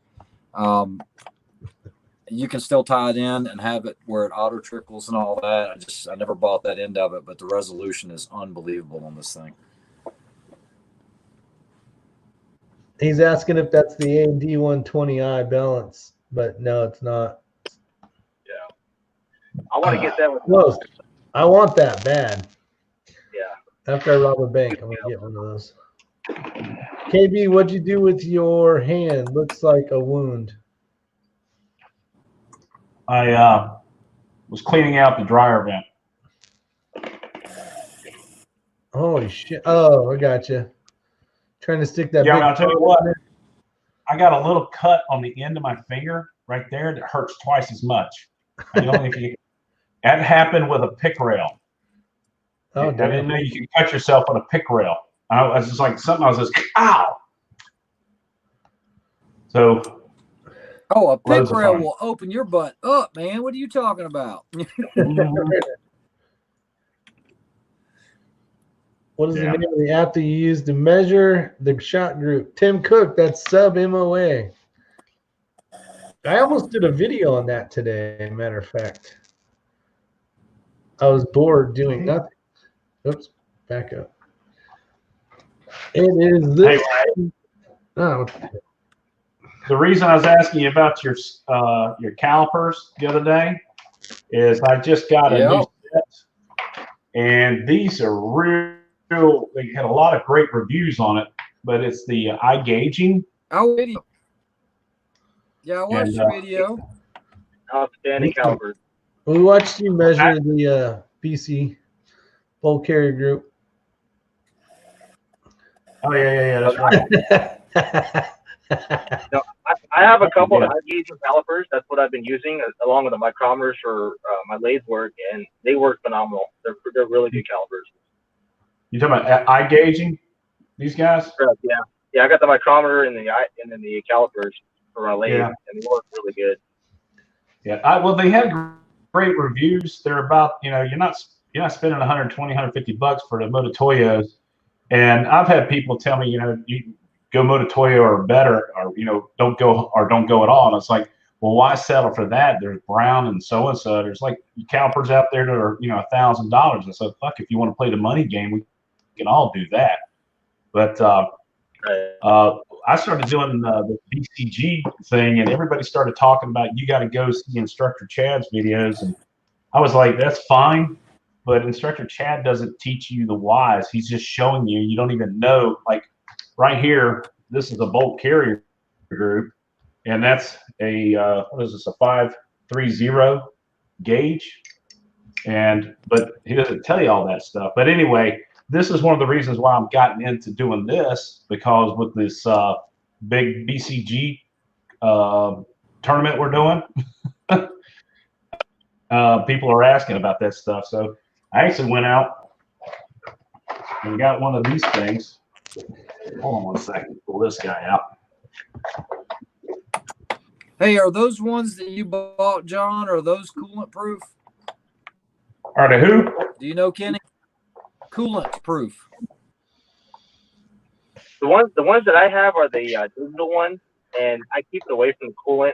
You can still tie it in and have it where it auto trickles and all that. I never bought that end of it, but the resolution is unbelievable on this thing. He's asking if that's the A&D 120i balance, but no, it's not. Yeah, I want to get that one. Close. I want that bad. Yeah. After I rob a bank, I'm gonna get one of those. KB, what'd you do with your hand? Looks like a wound. I was cleaning out the dryer vent. Holy shit! Oh, I got you. Trying to stick that. Yeah, big I'll tell you what. I got a little cut on the end of my finger right there that hurts twice as much. You know, that happened with a pick rail. Oh, I didn't know you could cut yourself on a pick rail. I was just like something. I was just ow. So. Oh, a pick rail will open your butt up, man. What are you talking about? What is the name of the app that you use to measure the shot group? Tim Cook, that's sub MOA. I almost did a video on that today, matter of fact. I was bored doing nothing. Oops, back up. It is this. Hey, oh. The reason I was asking you about your calipers the other day is I just got a new set, and these are real. They had a lot of great reviews on it, but it's the eye gauging. Oh, video. Yeah, I watched the video. Outstanding calipers. We watched you measure the BC bull carrier group. Oh yeah, that's right. No, I have a couple of eye gauging calipers. That's what I've been using along with the micrometers for my lathe work, and they work phenomenal. They're really good calipers. You talking about eye gauging? These guys? Correct, yeah. I got the micrometer and then the calipers for my lathe, and they work really good. Yeah, well, they had great reviews. They're about, you're not spending 120, 150 bucks for the Mototoyos, and I've had people tell me, you go Mototoyo or better, or don't go at all. And it's like, well, why settle for that? There's Brown and so. There's like calipers out there that are $1,000. I said, fuck, if you want to play the money game, we can all do that. But I started doing the BCG thing, and everybody started talking about you got to go see Instructor Chad's videos, and I was like, that's fine, but Instructor Chad doesn't teach you the whys. He's just showing you. You don't even know. Like right here, this is a bolt carrier group, and that's a what is this, a 530 gauge, but he doesn't tell you all that stuff. But anyway, this is one of the reasons why I'm gotten into doing this, because with this big BCG tournament we're doing, people are asking about that stuff. So I actually went out and got one of these things. Hold on one second, pull this guy out. Hey, are those ones that you bought, John? Are those coolant proof? Are they who? Do you know, Kenny? Coolant proof. The ones that I have are the digital ones, and I keep it away from the coolant.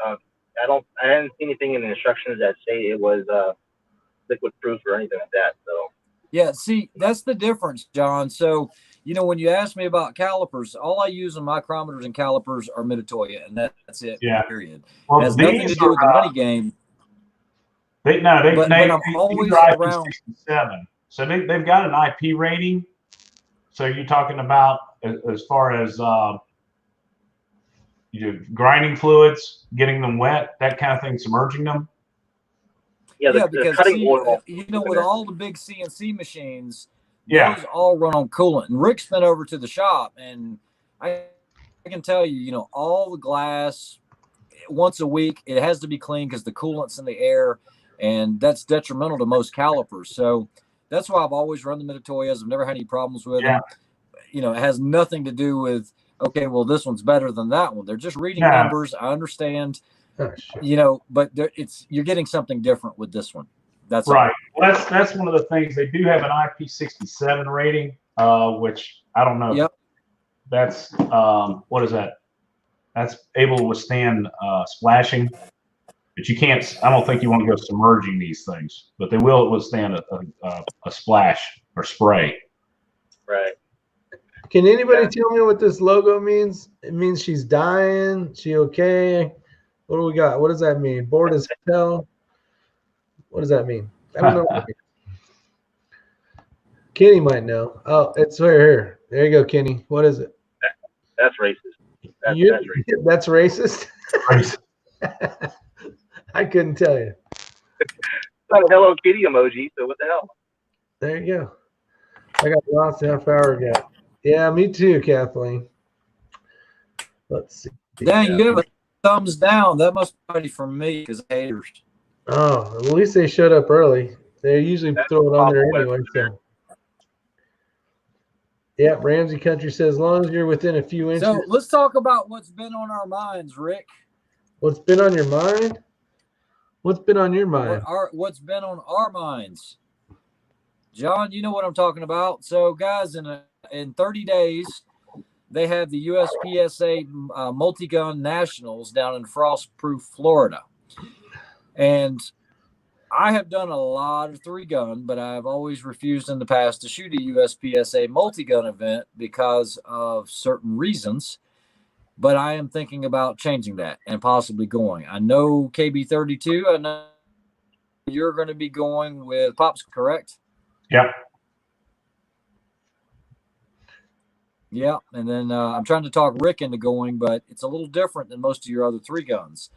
I hadn't seen anything in the instructions that say it was liquid proof or anything like that. So yeah, see, that's the difference, John. So when you ask me about calipers, all I use on micrometers and calipers are Mitutoyo, and that's it. Yeah. Period. Well, it has nothing to do with the money game. But I'm always around. IP67. So they've got an IP rating. So you're talking about as far as grinding fluids, getting them wet, that kind of thing, submerging them. Yeah, because oil. With all the big CNC machines, yeah, those all run on coolant. And Rick's been over to the shop, and I can tell you, all the glass once a week, it has to be clean because the coolant's in the air, and that's detrimental to most calipers. So that's why I've always run the Mitutoyos. I've never had any problems with them. It has nothing to do with, okay, well, this one's better than that one. They're just reading numbers. I understand, but you're getting something different with this one. That's right. Well, that's one of the things. They do have an IP67 rating, which I don't know. Yep. That's what is that? That's able to withstand splashing, but you can't. I don't think you want to go submerging these things, but they will withstand a splash or spray. Right. Can anybody tell me what this logo means? It means she's dying. She okay? What do we got? What does that mean? Bored as hell? What does that mean? I don't know. What it means. Kenny might know. Oh, it's right here. There you go, Kenny. What is it? That's racist. That's racist? Racist. I couldn't tell you. It's not a Hello Kitty emoji, so what the hell? There you go. I got lost half hour ago. Yeah, me too, Kathleen. Let's see. Dang, you have a thumbs down. That must be from me because haters. Oh, at least they showed up early. They usually throw it on there anyway. So, yeah, Ramsey Country says, as long as you're within a few inches. So let's talk about what's been on our minds, Rick. What's been on your mind? What's been on your mind? What's been on our minds? John, you know what I'm talking about. So, guys, in 30 days, they have the USPSA Multi-Gun Nationals down in Frostproof, Florida. And I have done a lot of 3-gun, but I've always refused in the past to shoot a USPSA multi-gun event because of certain reasons. But I am thinking about changing that and possibly going. I know KB32. I know you're going to be going with Pops, correct? Yep. Yeah, and then I'm trying to talk Rick into going, but it's a little different than most of your other 3-guns.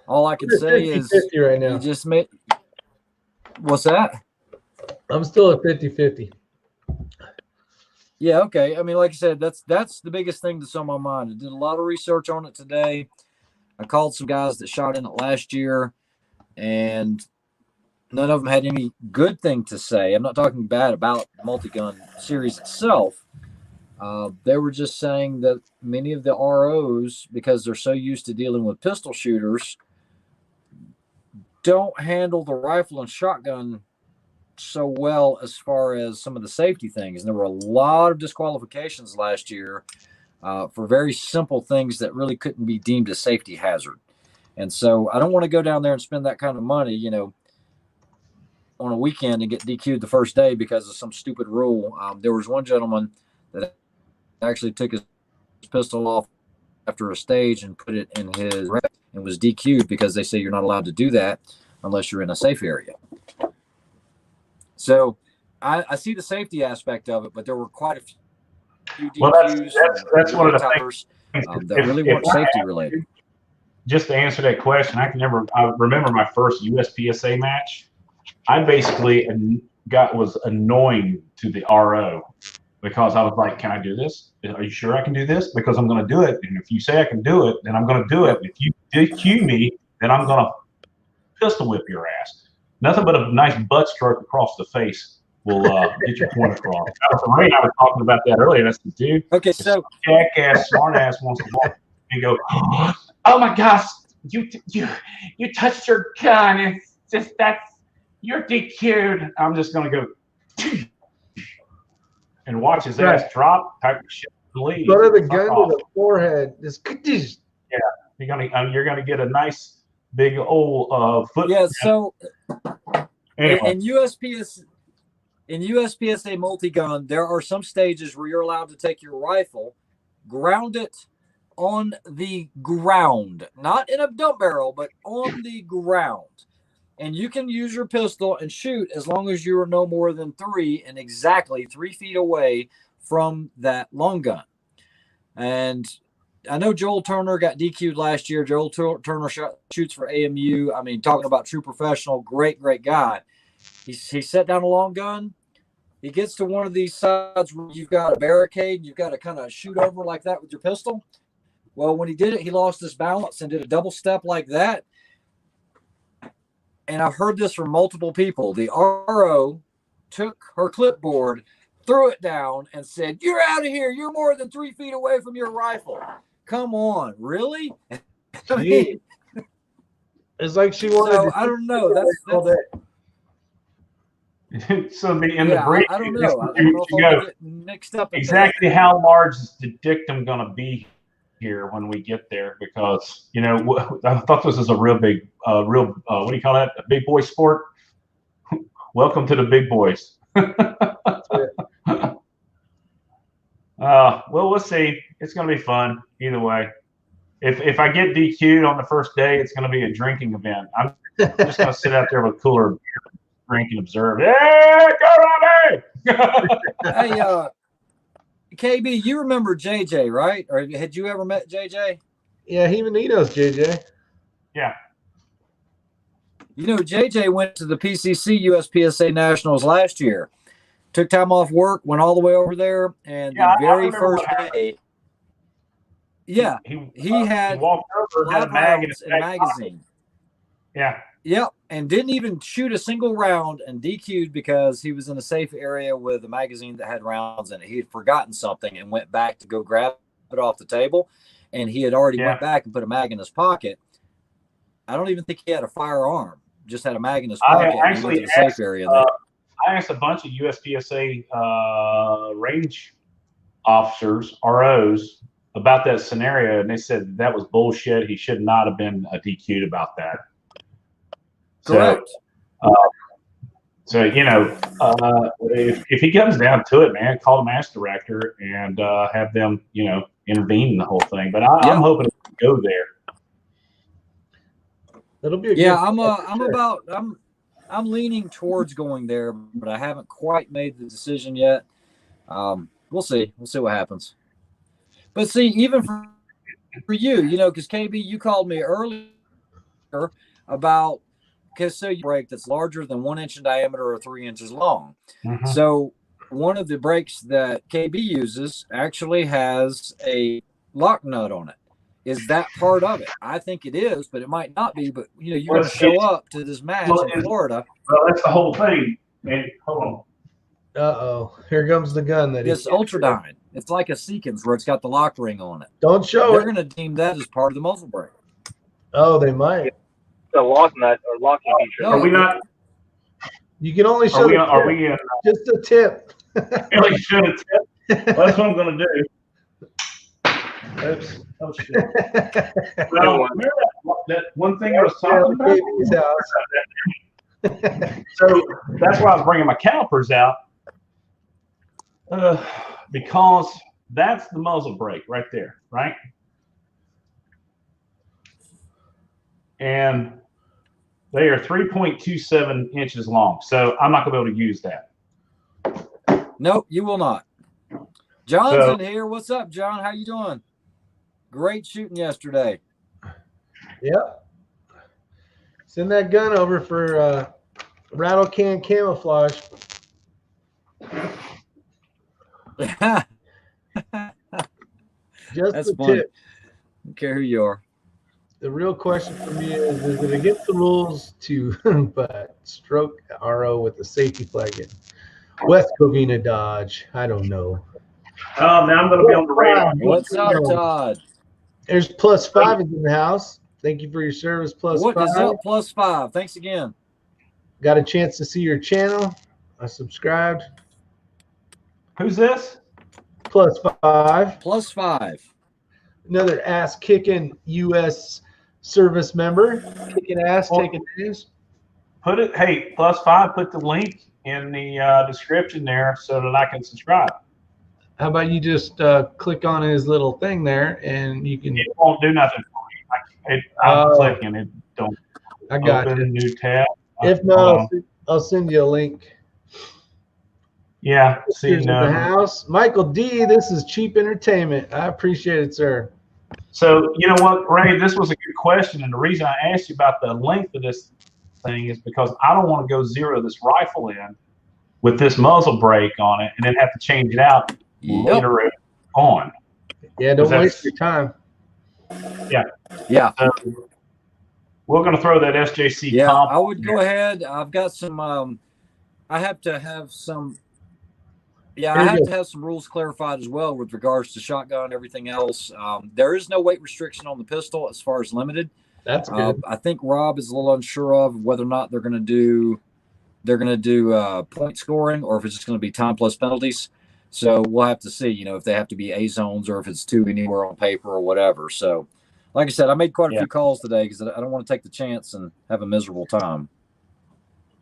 All I can say is right now. You just made. What's that? I'm still at 50-50. Yeah, okay. I mean, like I said, that's the biggest thing that's on my mind. I did a lot of research on it today. I called some guys that shot in it last year, and none of them had any good thing to say. I'm not talking bad about the multi-gun series itself. They were just saying that many of the ROs, because they're so used to dealing with pistol shooters, don't handle the rifle and shotgun so well as far as some of the safety things. And there were a lot of disqualifications last year for very simple things that really couldn't be deemed a safety hazard. And so I don't want to go down there and spend that kind of money, on a weekend and get DQ'd the first day because of some stupid rule. There was one gentleman that actually took his pistol off after a stage and put it in his rack and was DQ'd because they say you're not allowed to do that unless you're in a safe area. So I see the safety aspect of it, but there were quite a Well, DQs, that's one of the things that really weren't safety related. Just to answer that question, I remember my first USPSA match. I basically was annoying to the RO because I was like, "Can I do this? Are you sure I can do this? Because I'm going to do it. And if you say I can do it, then I'm going to do it. If you DQ me, then I'm going to pistol whip your ass. Nothing but a nice butt stroke across the face will get your point across." I was talking about that earlier. That's the dude. Okay, so jackass, smart ass wants to walk and go, "Oh my gosh, you touched your gun. It's just you're DQ'd." I'm just gonna go and watch his ass drop, type of shit, leave. Put the gun to the forehead. Just yeah, you're gonna get a nice big old foot. Yeah. So anyway. in USPSA multi-gun, there are some stages where you're allowed to take your rifle, ground it on the ground, not in a dump barrel, but on the ground. And you can use your pistol and shoot as long as you are no more than 3 and exactly 3 feet away from that long gun. And I know Joel Turner got DQ'd last year. Joel Turner shoots for AMU. I mean, talking about true professional, great guy. He set down a long gun. He gets to one of these sides where you've got a barricade. You've got to kind of shoot over like that with your pistol. Well, when he did it, he lost his balance and did a double step like that. And I've heard this from multiple people. The RO took her clipboard, threw it down, and said, "You're out of here. You're more than 3 feet away from your rifle." Come on, really? I mean, it's like she wanted. So I don't know. That's so the brief, I don't know. I don't know if I'll get mixed up. Exactly how large is the dictum going to be here when we get there? Because I thought this was a real big, what do you call that? A big boy sport. Welcome to the big boys. Well, we'll see. It's going to be fun either way. If I get DQ'd on the first day, it's going to be a drinking event. I'm just going to sit out there with a cooler beer, drink and observe. Yeah, go Robbie! Hey, KB, you remember JJ, right? Or had you ever met JJ? Yeah, he knows JJ. Yeah. JJ went to the PCC USPSA Nationals last year. Took time off work, went all the way over there, and the very first day, he walked over, had a magazine. Yeah. Yep, and didn't even shoot a single round and DQ'd because he was in a safe area with a magazine that had rounds in it. He had forgotten something and went back to go grab it off the table, and he had already went back and put a mag in his pocket. I don't even think he had a firearm; just had a mag in his pocket. I actually went to the safe area. I asked a bunch of USPSA range officers, ROs, about that scenario, and they said that was bullshit. He should not have been DQ'd about that. Correct. So if he comes down to it, man, call the match director and have them, intervene in the whole thing. But I'm hoping to go there. That'll be I'm leaning towards going there, but I haven't quite made the decision yet. We'll see. We'll see what happens. But see, even for you, because KB, you called me earlier about you break that's larger than 1 inch in diameter or 3 inches long. Mm-hmm. So one of the brakes that KB uses actually has a lock nut on it. Is that part of it? I think it is, but it might not be. But you're going to show up to this match in Florida. Well, that's the whole thing. And hold on. Here comes the gun that it's Ultradyne. It's like a Seekins where it's got the lock ring on it. Don't show They're going to deem that as part of the muzzle brake. Oh, they might. The lock nut or locking feature. Are we not? You can only show. Are we just a tip? Really should a tip. Well, that's what I'm going to do. Oops. Oh shit. Well, remember that one thing I was talking about? So that's why I was bringing my calipers out, because that's the muzzle brake right there, right? And they are 3.27 inches long, so I'm not going to be able to use that. Nope, you will not. John's in here. What's up, John? How you doing? Great shooting yesterday. Yep. Send that gun over for rattle can camouflage. Just That's the funny. tip. I don't care who you are. The real question for me is it against the rules to but stroke RO with the safety flag in? West Covina Dodge. I don't know. Oh, now I'm going to be on the radar. What's up, Todd? There's +5 in the house. Thank you for your service, +5. What is up, +5? Thanks again. Got a chance to see your channel. I subscribed. Who's this? +5. +5. Another ass-kicking U.S. service member. Kicking ass, taking names. Put it, hey, +5, put the link in the description there so that I can subscribe. How about you just click on his little thing there and you can. It won't do nothing for me. I'm clicking it. Don't I got open you. New tab. If not, I'll send you a link. Yeah, see in the house. Michael D, this is cheap entertainment. I appreciate it, sir. So, you know what, Ray, this was a good question. And the reason I asked you about the length of this thing is because I don't want to go zero this rifle in with this muzzle brake on it and then have to change it out later on. Yeah, don't waste your time. Yeah. Yeah. We're going to throw that SJC comp. I would go ahead. I've got some I have to have some I have to have some rules clarified as well with regards to shotgun and everything else. There is no weight restriction on the pistol as far as limited. That's good. I think Rob is a little unsure of whether or not they're going to do point scoring or if it's just going to be time plus penalties. So we'll have to see, if they have to be A zones or if it's 2 anywhere on paper or whatever. So, like I said, I made quite a few calls today because I don't want to take the chance and have a miserable time.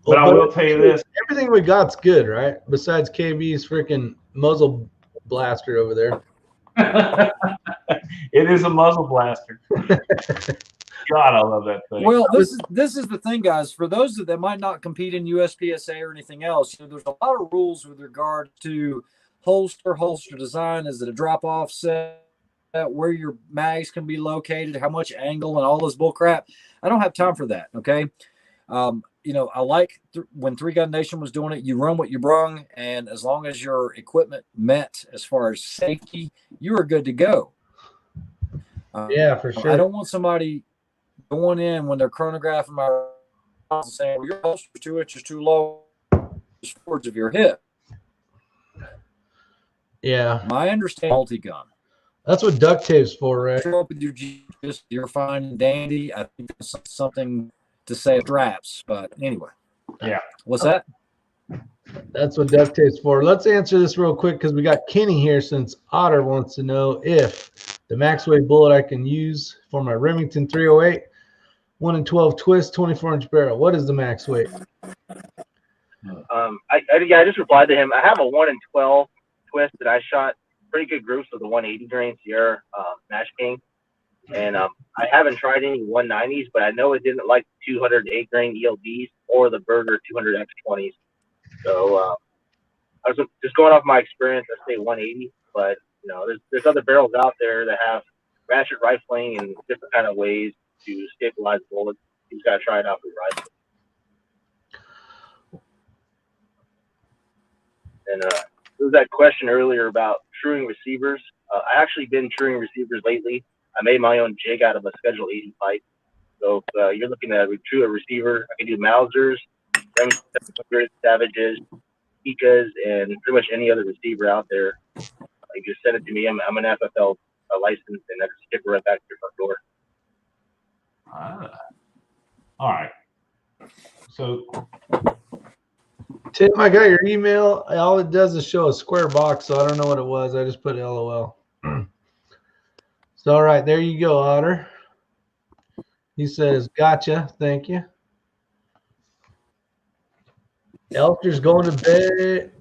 But I will tell you this. Everything we got's good, right? Besides KB's freaking muzzle blaster over there. It is a muzzle blaster. God, I love that thing. Well, this is the thing, guys. For those that might not compete in USPSA or anything else, there's a lot of rules with regard to holster design. Is it a drop-off set? Where your mags can be located, how much angle, and all this bull crap. I don't have time for that, okay? I like when 3 Gun Nation was doing it, you run what you brung, and as long as your equipment met as far as safety, you are good to go. Yeah, for sure. I don't want somebody going in when they're chronographing my and saying, well, your holster is 2 inches too low towards of your hip. Yeah. My understanding, multi-gun. That's what duct tape's for, right? Show up with your G, you're fine and dandy. I think that's something to say straps, but anyway. Yeah. What's that? That's what duct tape's for. Let's answer this real quick because we got Kenny here since Otter wants to know if the max weight bullet I can use for my Remington 308, 1 in 12 twist, 24-inch barrel. What is the max weight? I just replied to him. I have a 1 in 12 twist that I shot pretty good groups with the 180 grain Sierra Smash King. And I haven't tried any 190s, but I know it didn't like 208 grain ELDs or the Berger 200 X20s. So I was just going off my experience. I say 180, but there's other barrels out there that have ratchet rifling and different kind of ways to stabilize bullets. You just gotta try it out with your rifle. And there was that question earlier about truing receivers. I actually been truing receivers lately. I made my own jig out of a Schedule 80 pipe. So if you're looking to true a receiver, I can do Mausers, Savages, Pikas, and pretty much any other receiver out there. You just send it to me. I'm an FFL license, and I just skip it right back to your front door. All right. So, Tim, I got your email. All it does is show a square box, so I don't know what it was. I just put LOL. So, all right, there you go, Otter. He says, gotcha. Thank you. Elster's going to bed.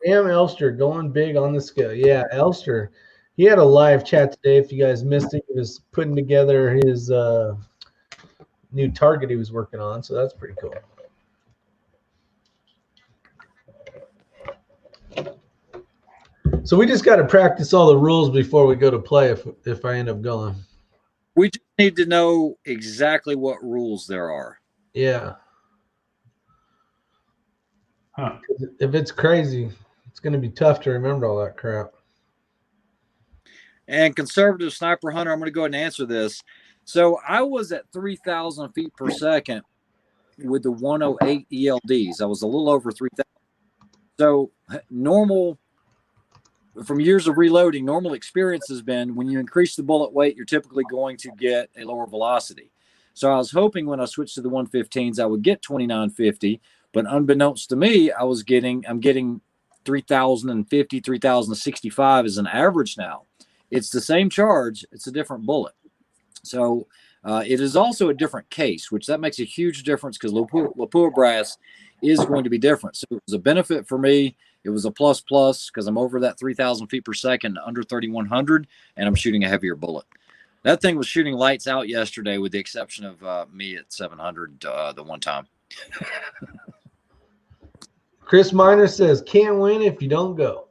Elster going big on the scale. Yeah, Elster. He had a live chat today. If you guys missed it, he was putting together his new target he was working on. So that's pretty cool. So we just got to practice all the rules before we go to play if I end up going. We just need to know exactly what rules there are. Yeah. Huh. If it's crazy, it's going to be tough to remember all that crap. And conservative sniper hunter, I'm going to go ahead and answer this. So I was at 3,000 feet per second with the 108 ELDs. I was a little over 3,000. So normal, from years of reloading, normal experience has been when you increase the bullet weight, you're typically going to get a lower velocity. So I was hoping when I switched to the 115s, I would get 2950, but unbeknownst to me, I'm getting 3,050, 3,065 as an average now. It's the same charge, it's a different bullet. So it is also a different case, which that makes a huge difference because Lapua brass is going to be different. So it was a benefit for me. It was a plus because I'm over that 3,000 feet per second, under 3,100, and I'm shooting a heavier bullet. That thing was shooting lights out yesterday, with the exception of me at 700 the one time. Chris Miner says, can't win if you don't go.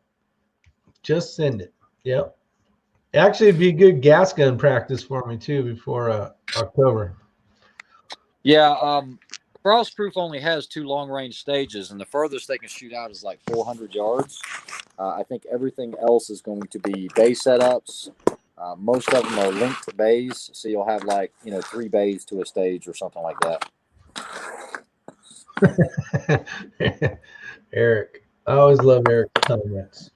Just send it. Yep. Actually, it'd be a good gas gun practice for me, too, before October. Yeah, Frostproof only has 2 long-range stages, and the furthest they can shoot out is like 400 yards. I think everything else is going to be bay setups. Most of them are linked to bays, so you'll have 3 bays to a stage or something like that. Eric, I always love Eric's comments.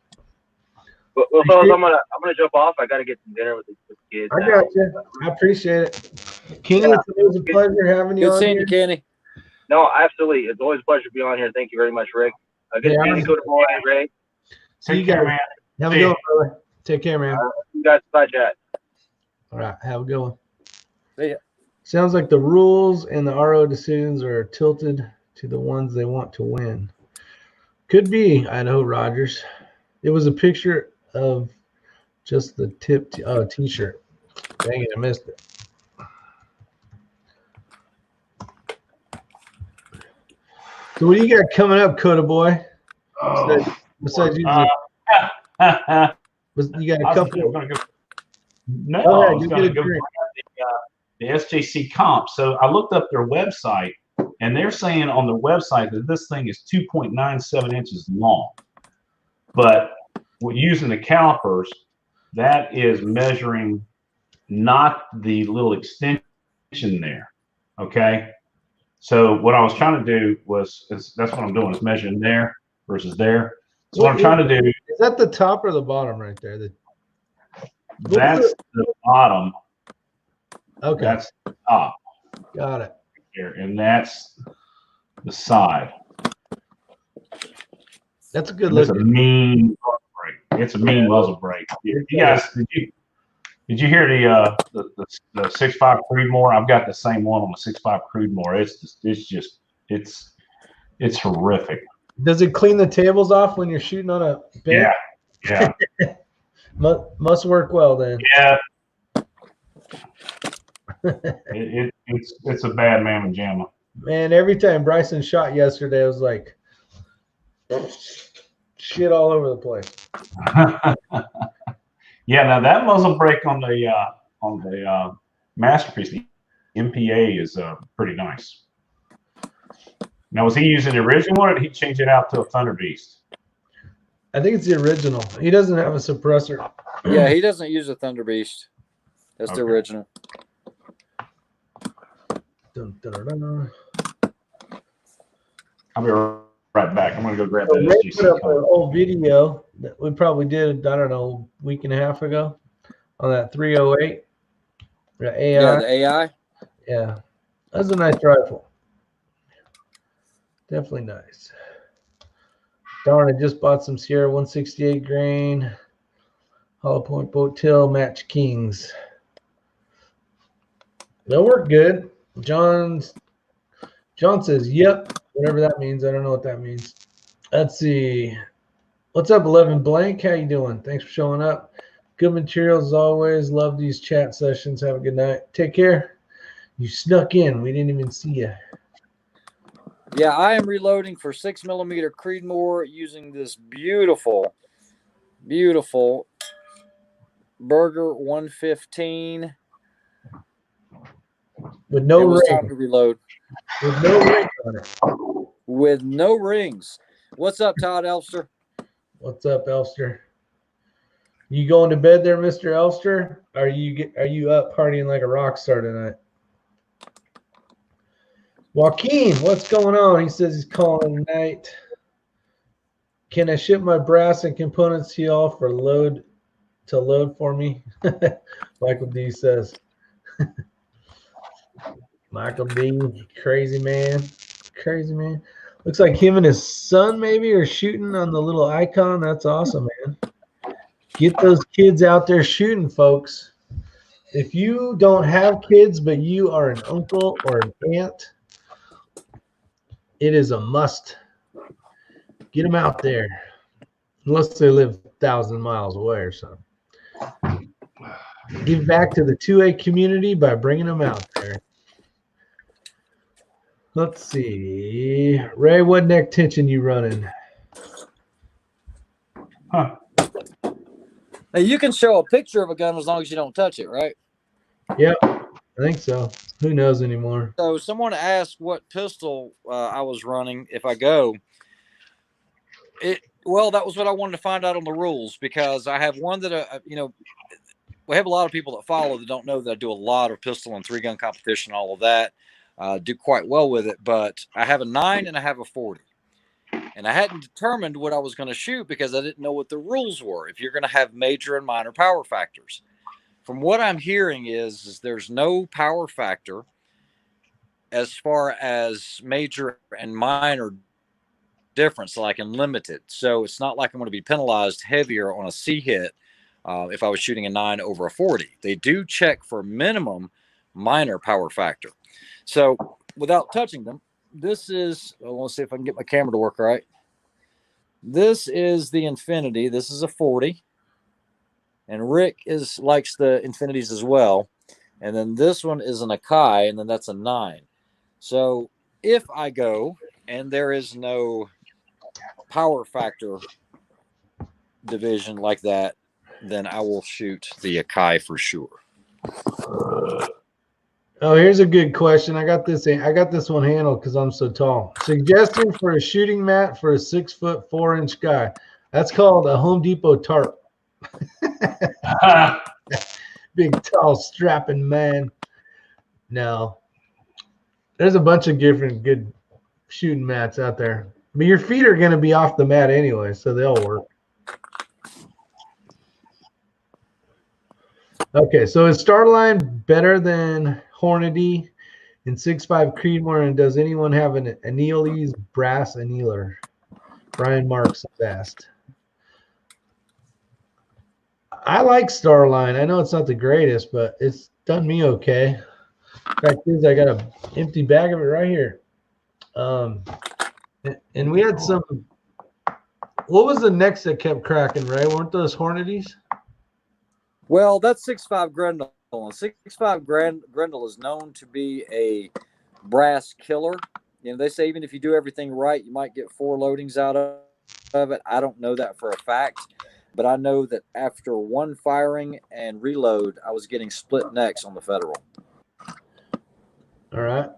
Well, fellas, I'm gonna jump off. I gotta get some dinner with the kids. I got you. I appreciate it. Kenny, it's always a pleasure having you on. Good seeing you, Kenny. No, absolutely. It's always a pleasure to be on here. Thank you very much, Rick. Good seeing you, good boy, Ray. See you guys, man. Have a good one, brother. Take care, man. You guys, bye, chat. All right, have a good one. See ya. Sounds like the rules and the RO decisions are tilted to the ones they want to win. Could be, Idaho Rogers. It was a picture of just the tip t-shirt. Dang it, I missed it. So what do you got coming up, Coda Boy? Besides you, you got a couple. No, I was going to go grab the SJC comp. So I looked up their website, and they're saying on their website that this thing is 2.97 inches long. But using the calipers, that is measuring not the little extension there. Okay. So what I was trying to do that's what I'm doing, is measuring there versus there. So what I'm trying to do. Is that the top or the bottom right there? That's the bottom. Okay. That's the top. Got it. Here, and that's the side. That's a good look. It's a mean muzzle break. It's a mean muzzle break. You guys, did you hear the 6.5 Creedmoor? I've got the same one on the 6.5 Creedmoor. It's horrific. Does it clean the tables off when you're shooting on a bench? Yeah. Must work well then. Yeah. It's a bad mamma jamma. Man, every time Bryson shot yesterday, I was like, shit all over the place. Yeah, now that muzzle break on the Masterpiece, the MPA, is pretty nice. Now, was he using the original one, or did he change it out to a Thunder Beast? I think it's the original. He doesn't have a suppressor. Yeah, he doesn't use a Thunder Beast. That's the original. Dun, dun, dun, dun. I'll be right back. I'm going to go grab that Ray SGC. put up an old video that we probably did, I don't know, a week and a half ago on that 308. The AI. Yeah, the AI. Yeah, that's a nice rifle. Definitely nice. Darn, I just bought some Sierra 168 grain, hollow point boat tail, match kings. They'll work good. John says, yep, whatever that means. I don't know what that means. Let's see. What's up, 11 Blank? How you doing? Thanks for showing up. Good materials as always. Love these chat sessions. Have a good night. Take care. You snuck in. We didn't even see you. Yeah, I am reloading for 6mm Creedmoor using this beautiful Beautiful. Burger 115. With no It was ring. time to reload. With no ring on it. With no rings. What's up, Todd Elster? What's up, Elster? You going to bed there, Mr. Elster? Are you up partying like a rock star tonight? Joaquin, what's going on? He says he's calling tonight. Can I ship my brass and components to y'all for load for me? Michael D says. Michael D, crazy man. Crazy man. Looks like him and his son maybe are shooting on the little icon. That's awesome, man. Get those kids out there shooting, folks. If you don't have kids, but you are an uncle or an aunt, it is a must. Get them out there. Unless they live 1,000 miles away or something. Give back to the 2A community by bringing them out there. Let's see. Ray, what neck tension you running? Huh. Now, you can show a picture of a gun as long as you don't touch it, right? Yep, I think so. Who knows anymore? So someone asked what pistol I was running if I go. Well, that was what I wanted to find out on the rules, because I have one that, we have a lot of people that follow that don't know that I do a lot of pistol and 3-gun competition, all of that. Do quite well with it, but I have a 9 and I have a 40. And I hadn't determined what I was going to shoot because I didn't know what the rules were, if you're going to have major and minor power factors. From what I'm hearing is there's no power factor as far as major and minor difference, like in limited. So it's not like I'm going to be penalized heavier on a C hit if I was shooting a 9 over a 40. They do check for minimum minor power factor. So without touching them, this is, I want to see if I can get my camera to work right. This is the Infinity. This is a 40. And Rick likes the Infinities as well. And then this one is an Akai, and then that's a 9. So if I go and there is no power factor division like that, then I will shoot the Akai for sure. Oh, here's a good question. I got this one handled because I'm so tall. Suggestion for a shooting mat for a 6'4" 4-inch guy. That's called a Home Depot tarp. Big, tall, strapping man. No. There's a bunch of different good shooting mats out there. I mean, your feet are going to be off the mat anyway, so they'll work. Okay, so is Starline better than Hornady in 6.5 Creedmoor, and does anyone have an Annealy's brass annealer? Brian Marks has asked. I like Starline. I know it's not the greatest, but it's done me okay. Fact is, I got an empty bag of it right here. And we had some. What was the next that kept cracking, Ray? Weren't those Hornadies? Well, that's 6.5 Grendel. And 6.5 Grendel is known to be a brass killer. They say even if you do everything right, you might get 4 loadings out of it. I don't know that for a fact, but I know that after one firing and reload, I was getting split necks on the Federal. All right.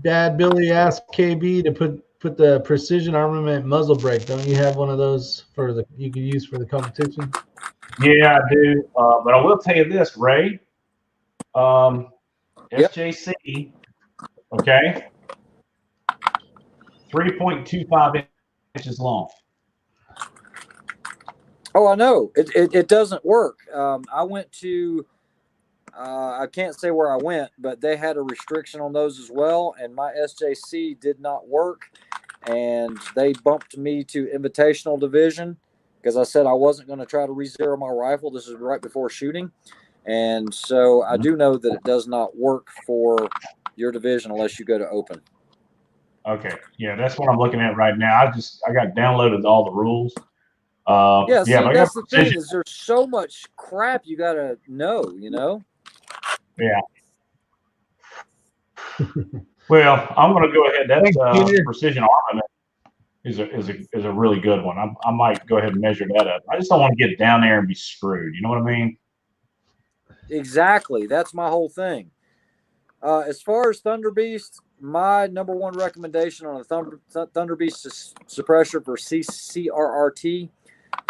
Dad Billy asked KB to put the precision armament muzzle brake. Don't you have one of those you could use for the competition? Yeah, I do. But I will tell you this, Ray. SJC, okay, 3.25 inches long. Oh, I know. It doesn't work. I went to, I can't say where I went, but they had a restriction on those as well, and my SJC did not work, and they bumped me to Invitational Division because I said I wasn't going to try to re-zero my rifle. This is right before shooting. And so I do know that it does not work for your division unless you go to open. Okay. Yeah, that's what I'm looking at right now. I got downloaded all the rules. That's the thing is there's so much crap you got to know, Yeah. Well, I'm going to go ahead. That's precision armament. is a really good one. I might go ahead and measure that up. I just don't want to get down there and be screwed. You know what I mean? Exactly. That's my whole thing. As far as Thunder Beast, my number one recommendation on a Thunder Beast suppressor for CRRT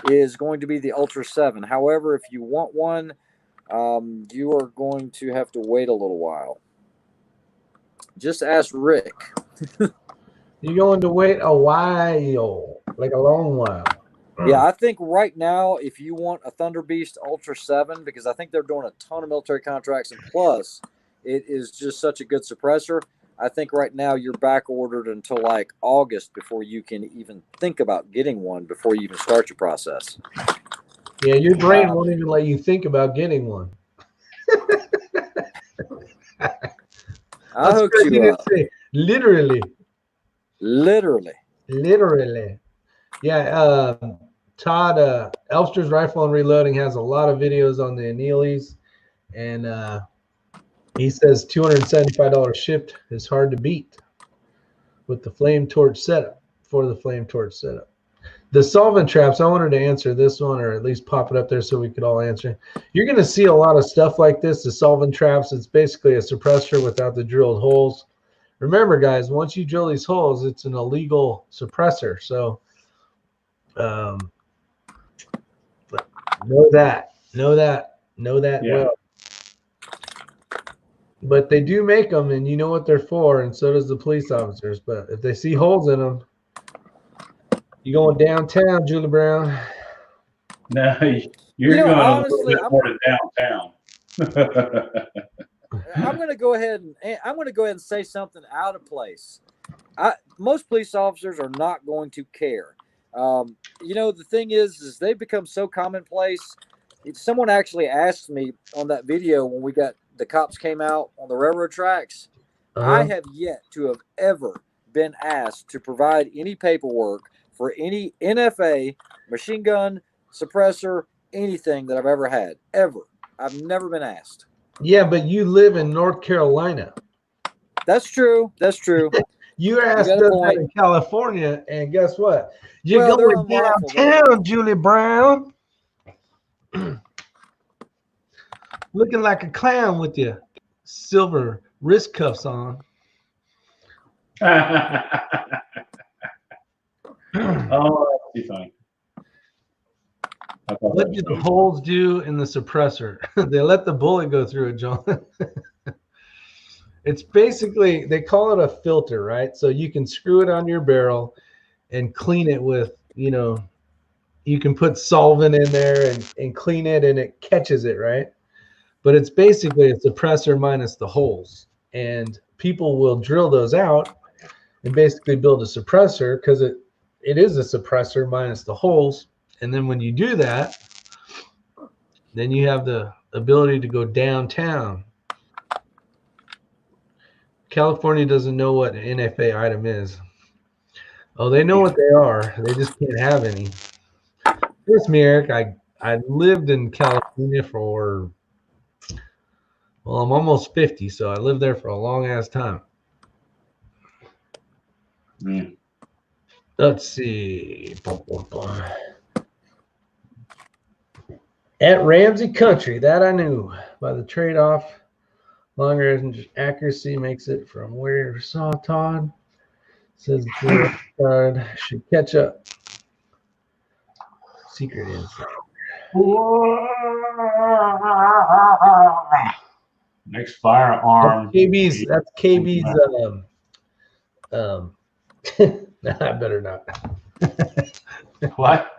is going to be the Ultra 7. However, if you want one, you are going to have to wait a little while. Just ask Rick. You're going to wait a while, like a long while. Yeah, I think right now, if you want a Thunder Beast Ultra 7, because I think they're doing a ton of military contracts, and plus, it is just such a good suppressor. I think right now you're back ordered until like August before you can even think about getting one before you even start your process. Yeah, your brain won't even let you think about getting one. I hooked you up. Say, literally. Literally. Yeah, Todd, Elster's Rifle and Reloading has a lot of videos on the Aneles, and he says $275 shipped is hard to beat with the flame torch setup, for the flame torch setup. The solvent traps, I wanted to answer this one, or at least pop it up there so we could all answer. You're going to see a lot of stuff like this, the solvent traps. It's basically a suppressor without the drilled holes. Remember, guys, once you drill these holes, it's an illegal suppressor. So know that yeah. Well. But they do make them, and you know what they're for, and so does the police officers. But if they see holes in them, you going downtown, Julie Brown? No, you're going honestly, a little bit more to downtown. I'm going to go ahead and say something out of place. Most police officers are not going to care. The thing is they've become so commonplace. Someone actually asked me on that video when the cops came out on the railroad tracks. I have yet to have ever been asked to provide any paperwork for any NFA, machine gun, suppressor, anything that I've ever had. Ever. I've never been asked. Yeah, but you live in North Carolina. That's true. You asked us that in California, and guess what? You're going downtown, Julie Brown. Looking like a clown with your silver wrist cuffs on. Oh, that'd be fine. What do the holes do in the suppressor? They let the bullet go through it, John. It's basically, they call it a filter, right? So you can screw it on your barrel and clean it with, you can put solvent in there and clean it, and it catches it, right? But it's basically a suppressor minus the holes. And people will drill those out and basically build a suppressor because it is a suppressor minus the holes. And then when you do that, then you have the ability to go downtown. California doesn't know what an NFA item is. Oh, they know what they are. They just can't have any. Trust me, Eric, I lived in California for, well, I'm almost 50, so I lived there for a long ass time. Mm. Let's see. At Ramsey Country, that I knew. By the trade-off, longer accuracy makes it from where you saw Todd. Says the should catch up. Secret inside. Next firearm. That's KB's. I better not. What?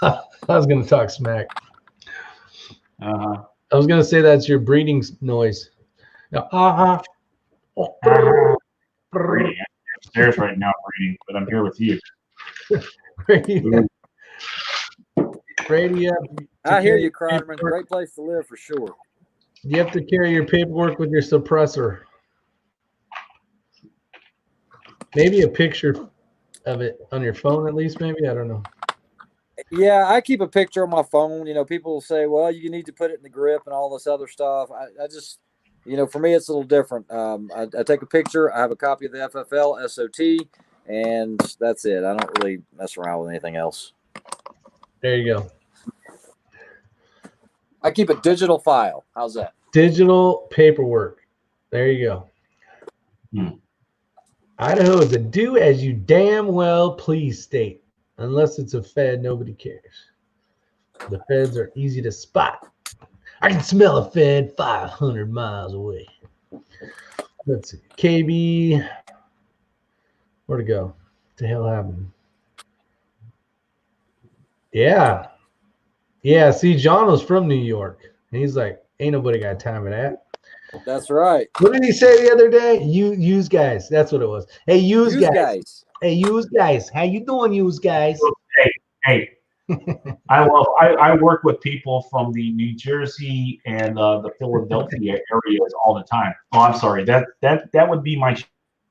I was going to talk smack. I was going to say that's your breeding noise. Now, breeding. I'm upstairs right now breeding, but I'm here with you. Brady, I hear you, Kronman. Great place to live for sure. You have to carry your paperwork with your suppressor. Maybe a picture of it on your phone, at least. Maybe, I don't know. Yeah, I keep a picture on my phone. People will say, "Well, you need to put it in the grip and all this other stuff." I just, for me, it's a little different. I take a picture. I have a copy of the FFL SOT. and that's it. I don't really mess around with anything else. There you go. I keep a digital file. How's that? Digital paperwork. There you go. Idaho is a do as you damn well please state. Unless it's a Fed, nobody cares. The Feds are easy to spot. I can smell a Fed 500 miles away. Let's see. KB. Where'd it go? What the hell happened? Yeah. Yeah, see, John was from New York. And he's like, ain't nobody got time for that. That's right. What did he say the other day? Use guys. That's what it was. Hey, use guys. Hey, use guys. How you doing, use guys? Hey. I work with people from the New Jersey and the Philadelphia areas all the time. Oh, I'm sorry. That would be my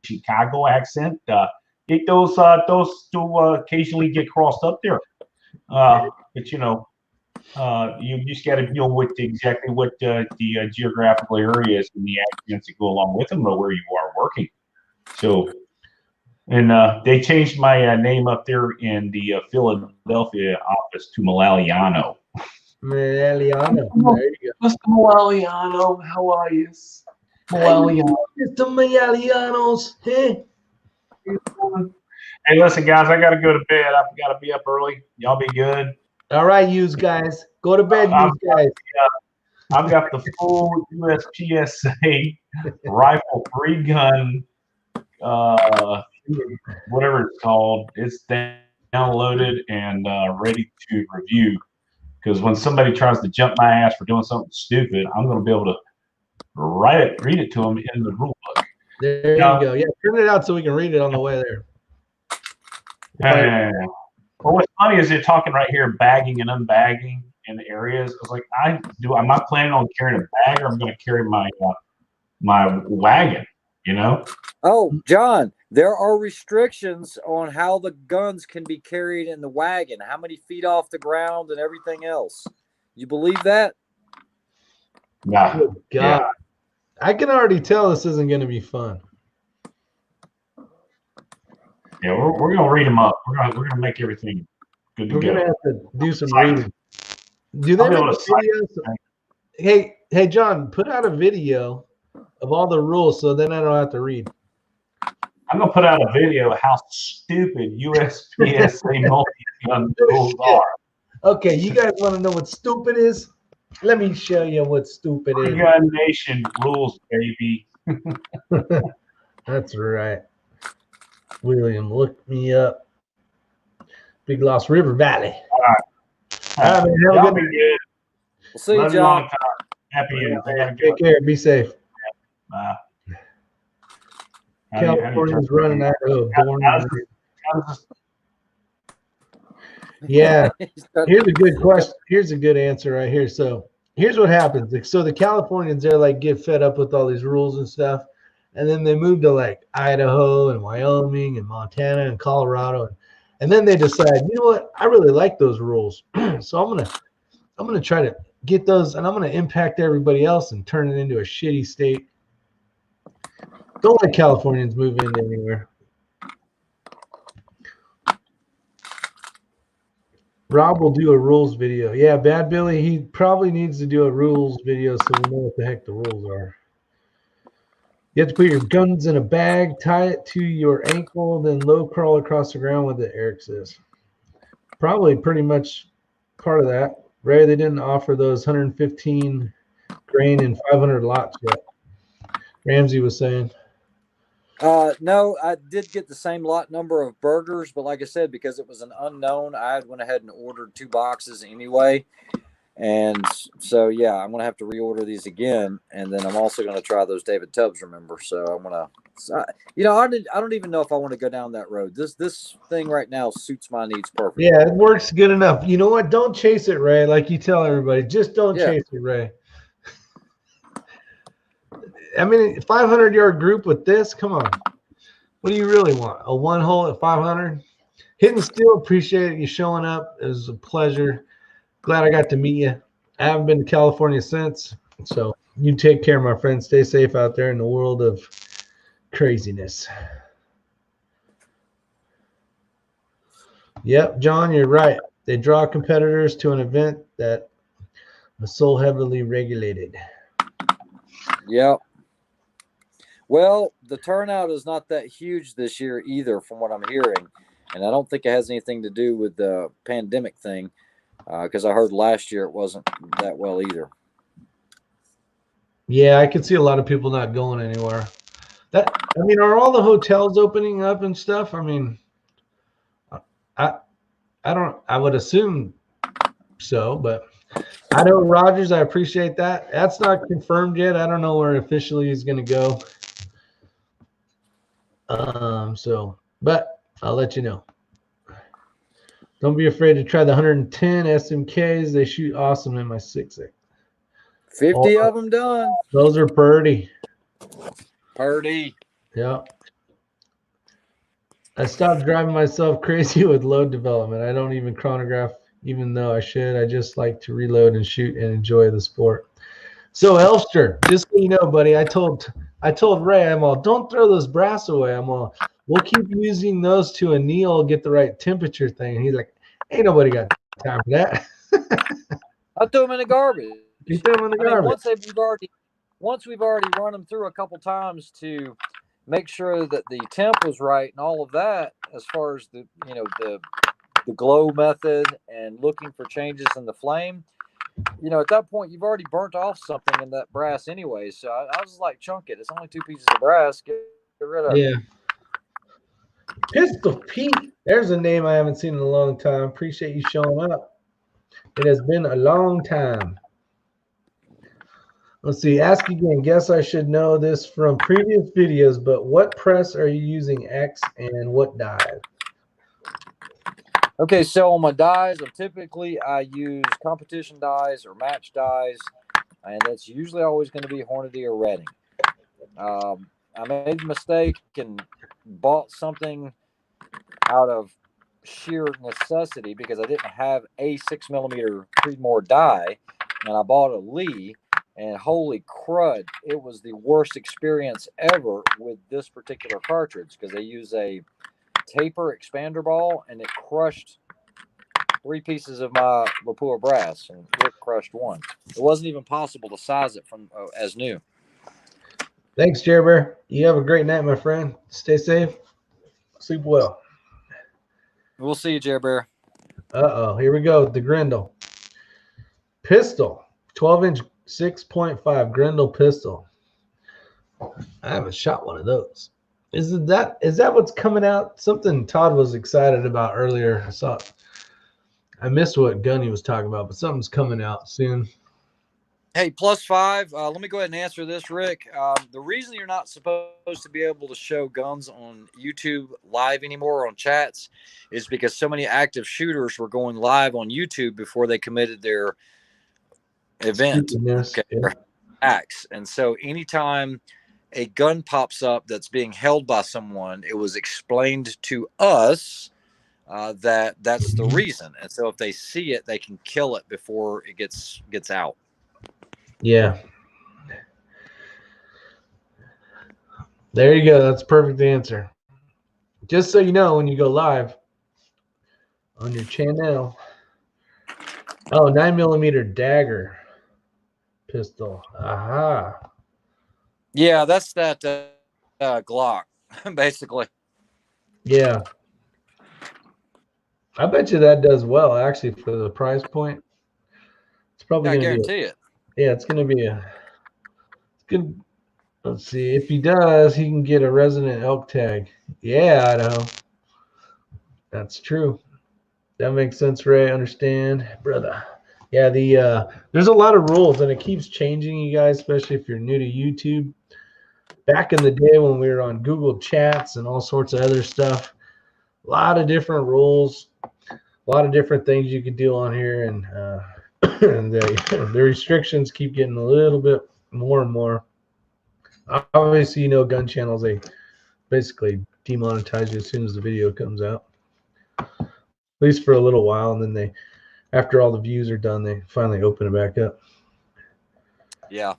Chicago accent. Those do occasionally get crossed up there. But you know, you just got to deal with exactly what the geographical areas and the accents that go along with them, or where you are working. So. And they changed my name up there in the Philadelphia office to Malaliano. Malaliano. There you go. Mr. Malaliano, how are you? Malaliano. Mr. Malalianos. Hey. Hey, listen, guys, I got to go to bed. I've got to be up early. Y'all be good. All right, use guys. Go to bed, use guys. I've got the full USPSA rifle 3-gun whatever it's called. It's downloaded and ready to review, because when somebody tries to jump my ass for doing something stupid, I'm going to be able to read it to them in the rule book. There you go. Yeah, print it out so we can read it on the way there. Yeah. Well, what's funny is they're talking right here, bagging and unbagging in the areas. I was like, I'm not planning on carrying a bag, or I'm going to carry my my wagon, you know? Oh, John, there are restrictions on how the guns can be carried in the wagon, how many feet off the ground and everything else. You believe that? Yeah. Oh, God. Yeah. I can already tell this isn't going to be fun. Yeah, we're going to read them up. We're going to make everything good to go. We're going to have to do some reading. Do they make videos? Hey, John, put out a video of all the rules so then I don't have to read. I'm going to put out a video of how stupid USPSA multi-gun rules are. Okay, you guys want to know what stupid is? Let me show you what stupid is. Gun Nation rules, baby. That's right. William, look me up. Big Lost River Valley. All right. Y'all be good. We'll see you, John. Happy endings. Take care. Be safe. Bye. California's running out of Yeah. Here's a good question. Here's a good answer right here. So here's what happens. So the Californians, they're like get fed up with all these rules and stuff. And then they move to like Idaho and Wyoming and Montana and Colorado. And then they decide, you know what? I really like those rules. So I'm gonna try to get those, and I'm gonna impact everybody else and turn it into a shitty state. Don't let Californians move into anywhere. Rob will do a rules video. Yeah, Bad Billy, he probably needs to do a rules video so we know what the heck the rules are. You have to put your guns in a bag, tie it to your ankle, then low crawl across the ground with it, Eric says. Probably pretty much part of that. Ray, they didn't offer those 115 grain and 500 lots yet. Ramsey was saying. No, I did get the same lot number of burgers, but like I said, because it was an unknown, I went ahead and ordered 2 boxes anyway. And so, yeah, I'm going to have to reorder these again. And then I'm also going to try those David Tubbs, remember? So I'm going to, I don't even know if I want to go down that road. This thing right now suits my needs perfectly. Yeah, it works good enough. You know what? Don't chase it, Ray. Like you tell everybody, just don't chase it, Ray. I mean, 500-yard group with this, come on. What do you really want? A 1 hole at 500? Hitting Steel, appreciate you showing up. It was a pleasure. Glad I got to meet you. I haven't been to California since. So you take care, my friend. Stay safe out there in the world of craziness. Yep, John, you're right. They draw competitors to an event that is so heavily regulated. Yep. Well, the turnout is not that huge this year either, from what I'm hearing, and I don't think it has anything to do with the pandemic thing, because I heard last year it wasn't that well either. Yeah, I could see a lot of people not going anywhere. Are all the hotels opening up and stuff? I mean, I would assume so, but I know Rogers, I appreciate that. That's not confirmed yet. I don't know where officially he's going to go. But I'll let you know. Don't be afraid to try the 110 SMKs. They shoot awesome in my 6.8. 50 of them done. Those are purdy. Yeah. I stopped driving myself crazy with load development. I don't even chronograph, even though I should. I just like to reload and shoot and enjoy the sport. So Elster, just so you know, buddy, I told Ray, I'm all, don't throw those brass away. I'm all, we'll keep using those to anneal, get the right temperature thing. And he's like, ain't nobody got time for that. I threw them in the garbage. You threw them in the garbage. Once we've already run them through a couple times to make sure that the temp was right and all of that, as far as the glow method and looking for changes in the flame, at that point you've already burnt off something in that brass anyway. So I was like, chunk it. It's only 2 pieces of brass. Get rid of it. Yeah. Pistol Pete. There's a name I haven't seen in a long time. Appreciate you showing up. It has been a long time. Let's see. Ask again. Guess I should know this from previous videos, but what press are you using X and what dies? Okay, so on my dies, I use competition dies or match dies, and that's usually always going to be Hornady or Redding. I made a mistake and bought something out of sheer necessity because I didn't have a 6mm Creedmoor die, and I bought a Lee, and holy crud, it was the worst experience ever with this particular cartridge because they use a taper expander ball, and it crushed 3 pieces of my Lapua brass, and Rick crushed 1. It wasn't even possible to size it from as new. Thanks, Jerry Bear. You have a great night, my friend. Stay safe. Sleep well. We'll see you, Jerry Bear. Uh-oh. Here we go. The Grendel. Pistol. 12-inch 6.5 Grendel pistol. I haven't shot one of those. Is that what's coming out? Something Todd was excited about earlier. I missed what gun he was talking about, but something's coming out soon. Hey, +5. Let me go ahead and answer this, Rick. The reason you're not supposed to be able to show guns on YouTube live anymore on chats is because so many active shooters were going live on YouTube before they committed their event. Okay, yeah. Acts. And so anytime a gun pops up that's being held by someone, it was explained to us that that's the reason. And so if they see it, they can kill it before it gets out. Yeah. There you go. That's a perfect answer. Just so you know, when you go live on your channel. Oh, 9mm dagger pistol. Aha. Yeah, that's that Glock, basically. Yeah. I bet you that does well, actually, for the price point. It's probably going to guarantee it. Yeah, it's going to be it's good. Let's see. If he does, he can get a resident elk tag. Yeah, Idaho. That's true. That makes sense, Ray. Understand, brother. Yeah, there's a lot of rules, and it keeps changing, you guys, especially if you're new to YouTube. Back in the day when we were on Google Chats and all sorts of other stuff, a lot of different rules, a lot of different things you could do on here, and the restrictions keep getting a little bit more and more. Obviously, gun channels, they basically demonetize you as soon as the video comes out, at least for a little while, and then after all the views are done, they finally open it back up. Yeah.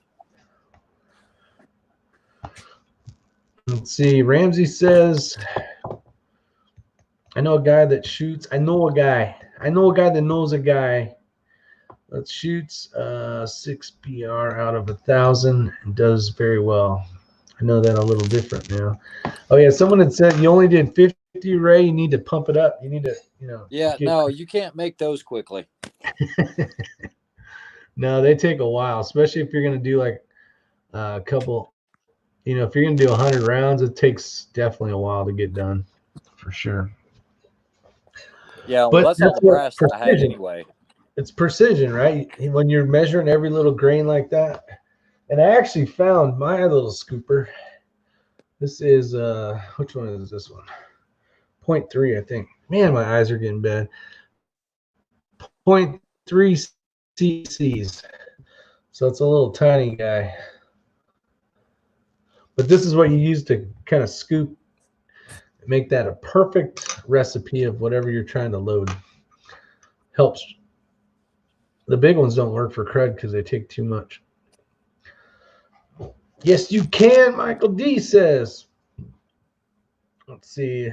Let's see. Ramsey says, I know a guy that shoots. I know a guy that knows a guy that shoots 6 PR out of 1,000 and does very well. I know that a little different now. Oh yeah, someone had said you only did 50, Ray. You need to pump it up. You need to, Yeah, no, you can't make those quickly. No, they take a while, especially if you're going to do like a couple. If you're going to do 100 rounds, it takes definitely a while to get done, for sure. Yeah, well, But that's all the brass that I had anyway. It's precision, right? When you're measuring every little grain like that. And I actually found my little scooper. This is which one is this one? 0.3, I think. Man, my eyes are getting bad. 0.3 cc's. So it's a little tiny guy. But this is what you use to kind of scoop, make that a perfect recipe of whatever you're trying to load. Helps. The big ones don't work for crud because they take too much. Yes, you can, Michael D says. Let's see.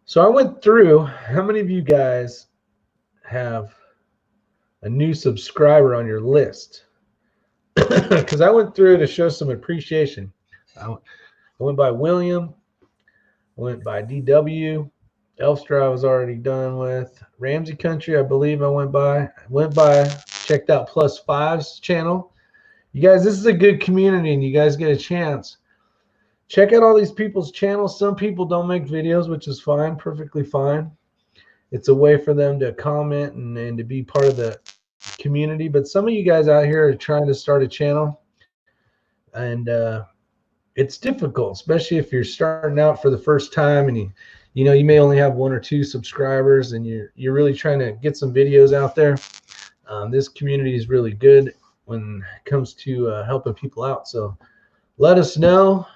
So I went through, how many of you guys have a new subscriber on your list? Because I went through to show some appreciation. I went by William. I went by DW. Elstra I was already done with. Ramsey Country, I believe I went by. Checked out Plus Five's channel. You guys, this is a good community, and you guys get a chance. Check out all these people's channels. Some people don't make videos, which is fine, perfectly fine. It's a way for them to comment and to be part of the community. But some of you guys out here are trying to start a channel, and it's difficult, especially if you're starting out for the first time, and you may only have 1 or 2 subscribers, and you're really trying to get some videos out there. This community is really good when it comes to helping people out. So let us know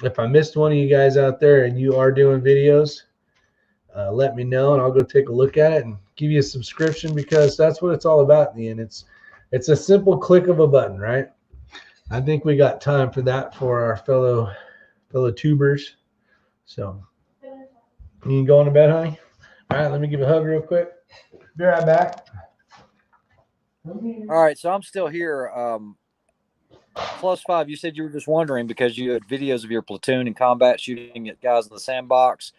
if I missed one of you guys out there and you are doing videos. Let me know, and I'll go take a look at it and give you a subscription, because that's what it's all about in the end. It's a simple click of a button, right? I think we got time for that for our fellow tubers. So you can go on to bed, honey? All right, let me give a hug real quick. Be right back. All right, so I'm still here. Plus Five, you said you were just wondering because you had videos of your platoon in combat shooting at guys in the sandbox.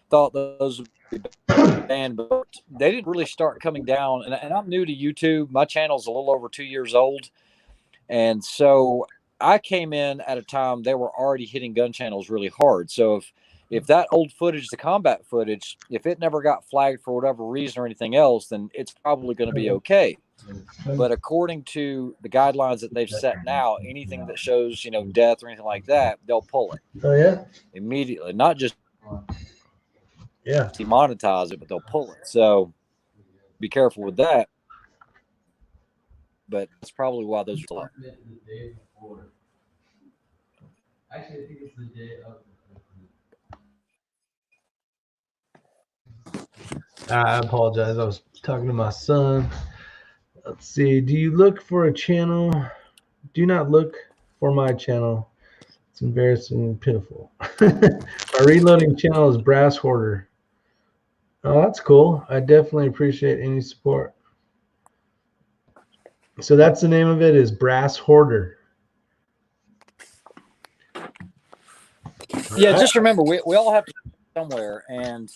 Thought those would be banned, but they didn't really start coming down. And I'm new to YouTube. My channel's a little over 2 years old. And so I came in at a time they were already hitting gun channels really hard. So if that old footage, the combat footage, if it never got flagged for whatever reason or anything else, then it's probably going to be okay. But according to the guidelines that they've set now, anything that shows, death or anything like that, they'll pull it. Oh, yeah? Immediately. Not just yeah, demonetize it, but they'll pull it. So be careful with that. But that's probably why those are low. Actually, I think it's the day of. I apologize. I was talking to my son. Let's see. Do you look for a channel? Do not look for my channel. It's embarrassing and pitiful. My reloading channel is Brass Hoarder. Oh, that's cool. I definitely appreciate any support. So that's the name of it, is Brass Hoarder. Yeah, just remember, we all have to somewhere. And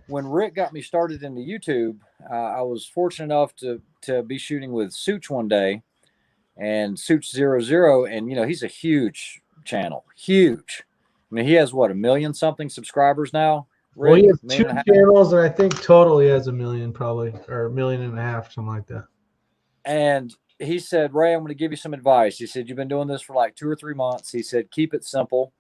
when Rick got me started into YouTube, I was fortunate enough to be shooting with Such one day, and Such00, and he's a huge channel, huge. I mean, he has what, 1 million something subscribers now. Rick, well, he has 2 channels, and I think total he has 1 million, probably, or 1.5 million, something like that. And he said, Ray, I'm going to give you some advice. He said, you've been doing this for like 2 or 3 months. He said, keep it simple.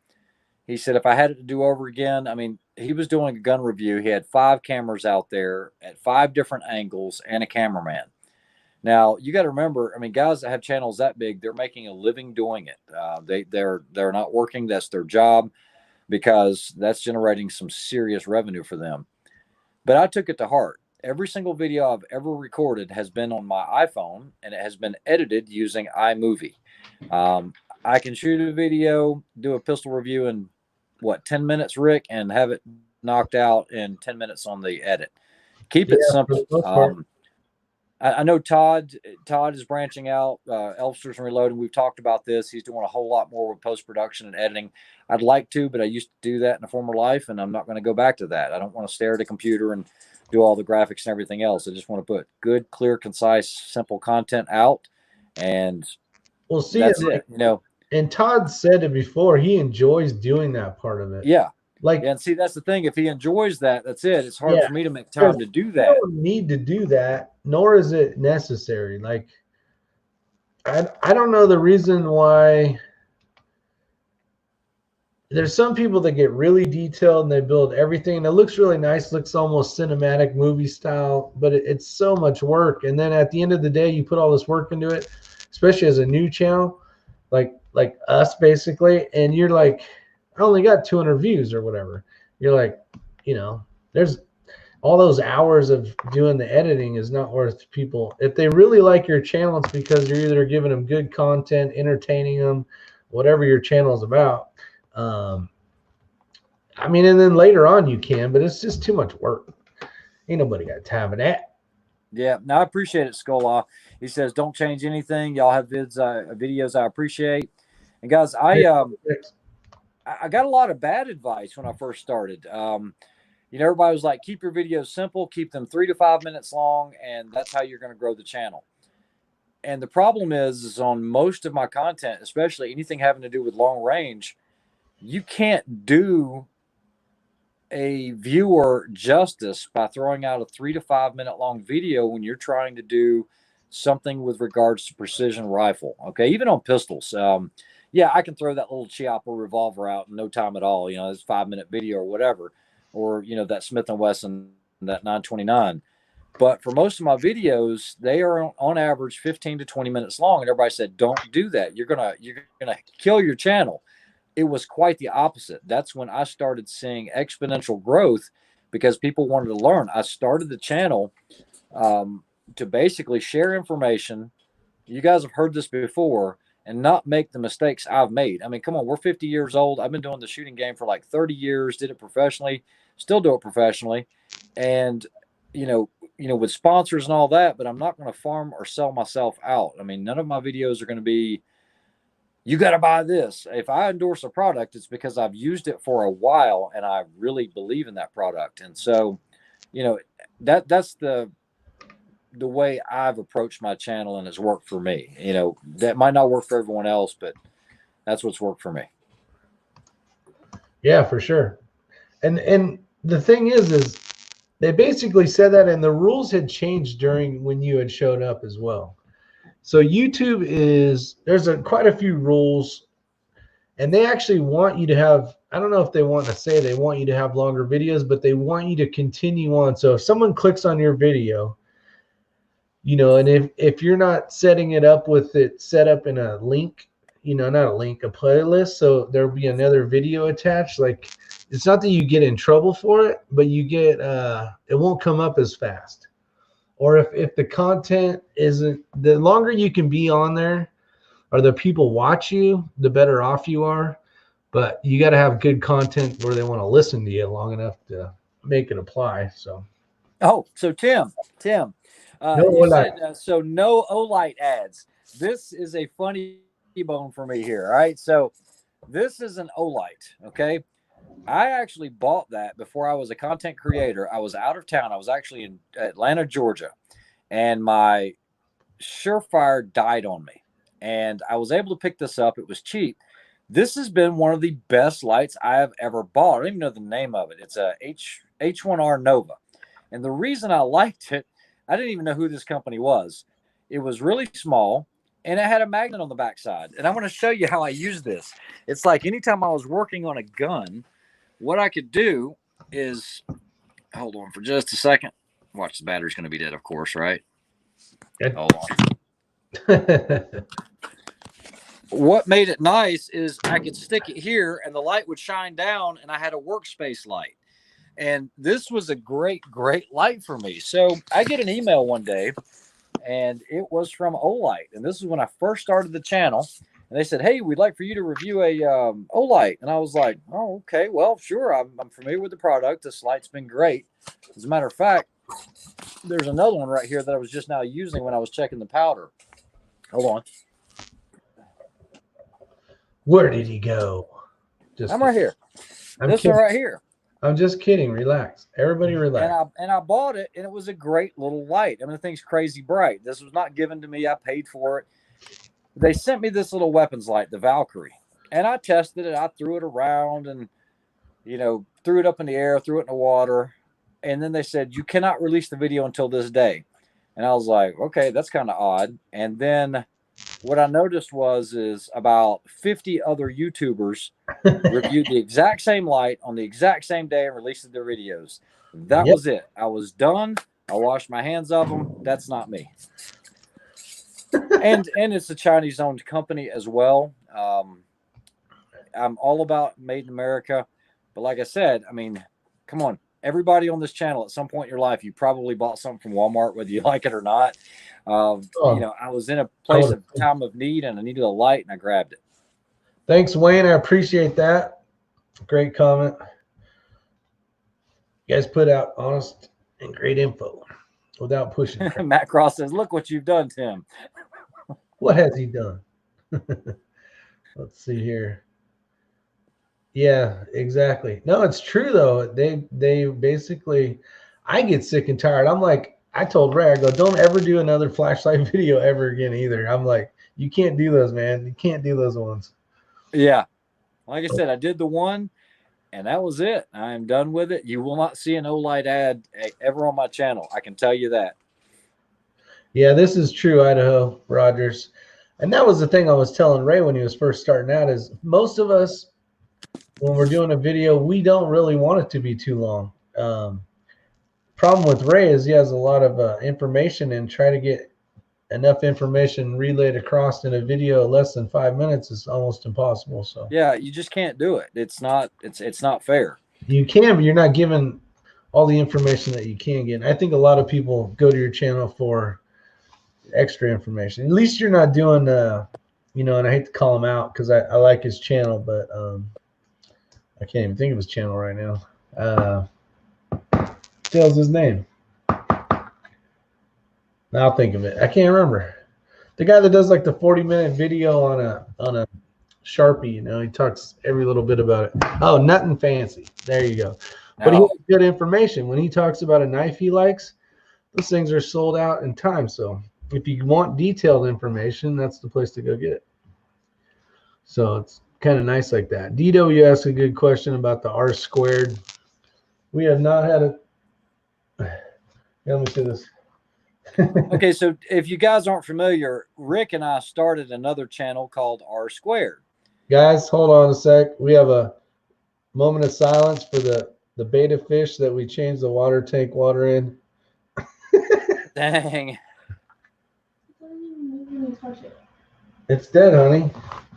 He said, if I had it to do over again, I mean, he was doing a gun review. He had 5 cameras out there at 5 different angles and a cameraman. Now, you got to remember, I mean, guys that have channels that big, they're making a living doing it. They're not working. That's their job, because that's generating some serious revenue for them. But I took it to heart. Every single video I've ever recorded has been on my iPhone, and it has been edited using iMovie. I can shoot a video, do a pistol review in what, 10 minutes, Rick, and have it knocked out in 10 minutes on the edit. Keep it simple. I know Todd is branching out, Elfsters and Reloading. We've talked about this. He's doing a whole lot more with post-production and editing. I'd like to, but I used to do that in a former life, and I'm not going to go back to that. I don't want to stare at a computer and do all the graphics and everything else. I just want to put good, clear, concise, simple content out, and well, see, that's it. You know, and Todd said it before. He enjoys doing that part of it. Yeah. Like, and see, that's the thing. If he enjoys that, that's it. It's hard for me to make time to do that. You don't need to do that, nor is it necessary. Like, I don't know the reason why. There's some people that get really detailed and they build everything, and it looks really nice, looks almost cinematic movie style, but it's so much work. And then at the end of the day, you put all this work into it, especially as a new channel, like us basically, and you're like, I only got 200 views or whatever. You're like, you know, there's all those hours of doing the editing is not worth people. If they really like your channel, it's because you're either giving them good content, entertaining them, whatever your channel is about. I mean, and then later on you can, but it's just too much work. Ain't nobody got time for that. Yeah, no, I appreciate it, Skola. He says, don't change anything. Y'all have videos I appreciate. And guys, I got a lot of bad advice when I first started. You know, everybody was like, keep your videos simple, keep them 3 to 5 minutes long, and that's how you're going to grow the channel. And the problem is on most of my content, especially anything having to do with long range, you can't do a viewer justice by throwing out a 3 to 5 minute long video when you're trying to do something with regards to precision rifle. Okay, even on pistols. Yeah, I can throw that little Chiappa revolver out in no time at all. You know, it's a 5 minute video or whatever, or you know that Smith & Wesson, that 929. But for most of my videos, they are on average 15 to 20 minutes long, and everybody said, "Don't do that. You're gonna kill your channel." It was quite the opposite. That's when I started seeing exponential growth because people wanted to learn. I started the channel to basically share information. You guys have heard this before, and not make the mistakes I've made. I mean, come on, we're 50 years old. I've been doing the shooting game for like 30 years, did it professionally, still do it professionally. And, you know, with sponsors and all that, but I'm not going to farm or sell myself out. I mean, none of my videos are going to be, you got to buy this. If I endorse a product, it's because I've used it for a while and I really believe in that product. And so, you know, that's the way I've approached my channel, and it's worked for me. You know, that might not work for everyone else, but that's what's worked for me. Yeah, for sure. And the thing is they basically said that, and the rules had changed during when you had showed up as well. So YouTube there's quite a few rules, and they actually want you to have, I don't know if they want to say they want you to have longer videos, but they want you to continue on. So if someone clicks on your video, you know, and if you're not setting it up with it set up in a link, you know, not a link, a playlist, so there'll be another video attached. Like, it's not that you get in trouble for it, but you get it won't come up as fast. Or if the content isn't, the longer you can be on there or the people watch you, the better off you are. But you got to have good content where they want to listen to you long enough to make it apply. So, so Tim, you said, so no Olight ads. This is a funny bone for me here. All right, so this is an Olight. Okay, I actually bought that before I was a content creator. I was out of town. I was actually in Atlanta, Georgia, and my Surefire died on me. And I was able to pick this up. It was cheap. This has been one of the best lights I have ever bought. I don't even know the name of it. It's a H1R Nova. And the reason I liked it, I didn't even know who this company was. It was really small, and it had a magnet on the backside. And I want to show you how I use this. It's like anytime I was working on a gun, what I could do is, hold on for just a second. Watch, the battery's going to be dead, of course, right? Hold on. What made it nice is I could stick it here, and the light would shine down, and I had a workspace light. And this was a great light for me. So I get an email one day, and it was from Olight. And this is when I first started the channel. And they said, hey, we'd like for you to review a Olight. And I was like, oh, okay, well, sure. I'm familiar with the product. This light's been great. As a matter of fact, there's another one right here that I was just now using when I was checking the powder. Hold on. Where did he go? I'm right here. This one right here. I'm just kidding. Relax. Everybody relax. And I bought it, and it was a great little light. I mean, the thing's crazy bright. This was not given to me. I paid for it. They sent me this little weapons light, the Valkyrie, and I tested it. I threw it around and, threw it up in the air, threw it in the water. And then they said, you cannot release the video until this day. And I was like, okay, that's kind of odd. And then what I noticed is about 50 other YouTubers reviewed the exact same light on the exact same day and released their videos. That was it. I was done. I washed my hands of them. That's not me. And it's a Chinese-owned company as well. I'm all about made in America. But like I said, I mean, come on. Everybody on this channel at some point in your life, you probably bought something from Walmart, whether you like it or not. I was in a place of time of need and I needed a light and I grabbed it. Thanks, Wayne. I appreciate that. Great comment. You guys put out honest and great info without pushing. Matt Cross says, look what you've done, Tim. What has he done? Let's see here. Yeah, exactly. No, it's true though. They basically, I get sick and tired. I'm like, I told Ray, I go, don't ever do another flashlight video ever again either. I'm like, you can't do those, man. You can't do those ones. Yeah. Like I said, I did the one and that was it. I am done with it. You will not see an Olight ad ever on my channel. I can tell you that. Yeah, this is true, Idaho Rogers. And that was the thing I was telling Ray when he was first starting out is most of us, when we're doing a video, we don't really want it to be too long. Problem with Ray is he has a lot of information and try to get enough information relayed across in a video less than 5 minutes is almost impossible. So yeah, you just can't do it. It's not fair. You can, but you're not given all the information that you can get. And I think a lot of people go to your channel for extra information. At least you're not doing and I hate to call him out because I like his channel, but I can't even think of his channel right now. Tells his name. I'll think of it. I can't remember. The guy that does like the 40-minute video on a Sharpie, he talks every little bit about it. Oh, nothing fancy. There you go. But he has good information. When he talks about a knife he likes, those things are sold out in time. So if you want detailed information, that's the place to go get it. So it's kind of nice like that. DW asked a good question about the R squared. We have not had a. Let me see this. Okay, so if you guys aren't familiar, Rick and I started another channel called R Squared. Guys, hold on a sec. We have a moment of silence for the beta fish that we changed the water tank water in. Dang. It's dead, honey.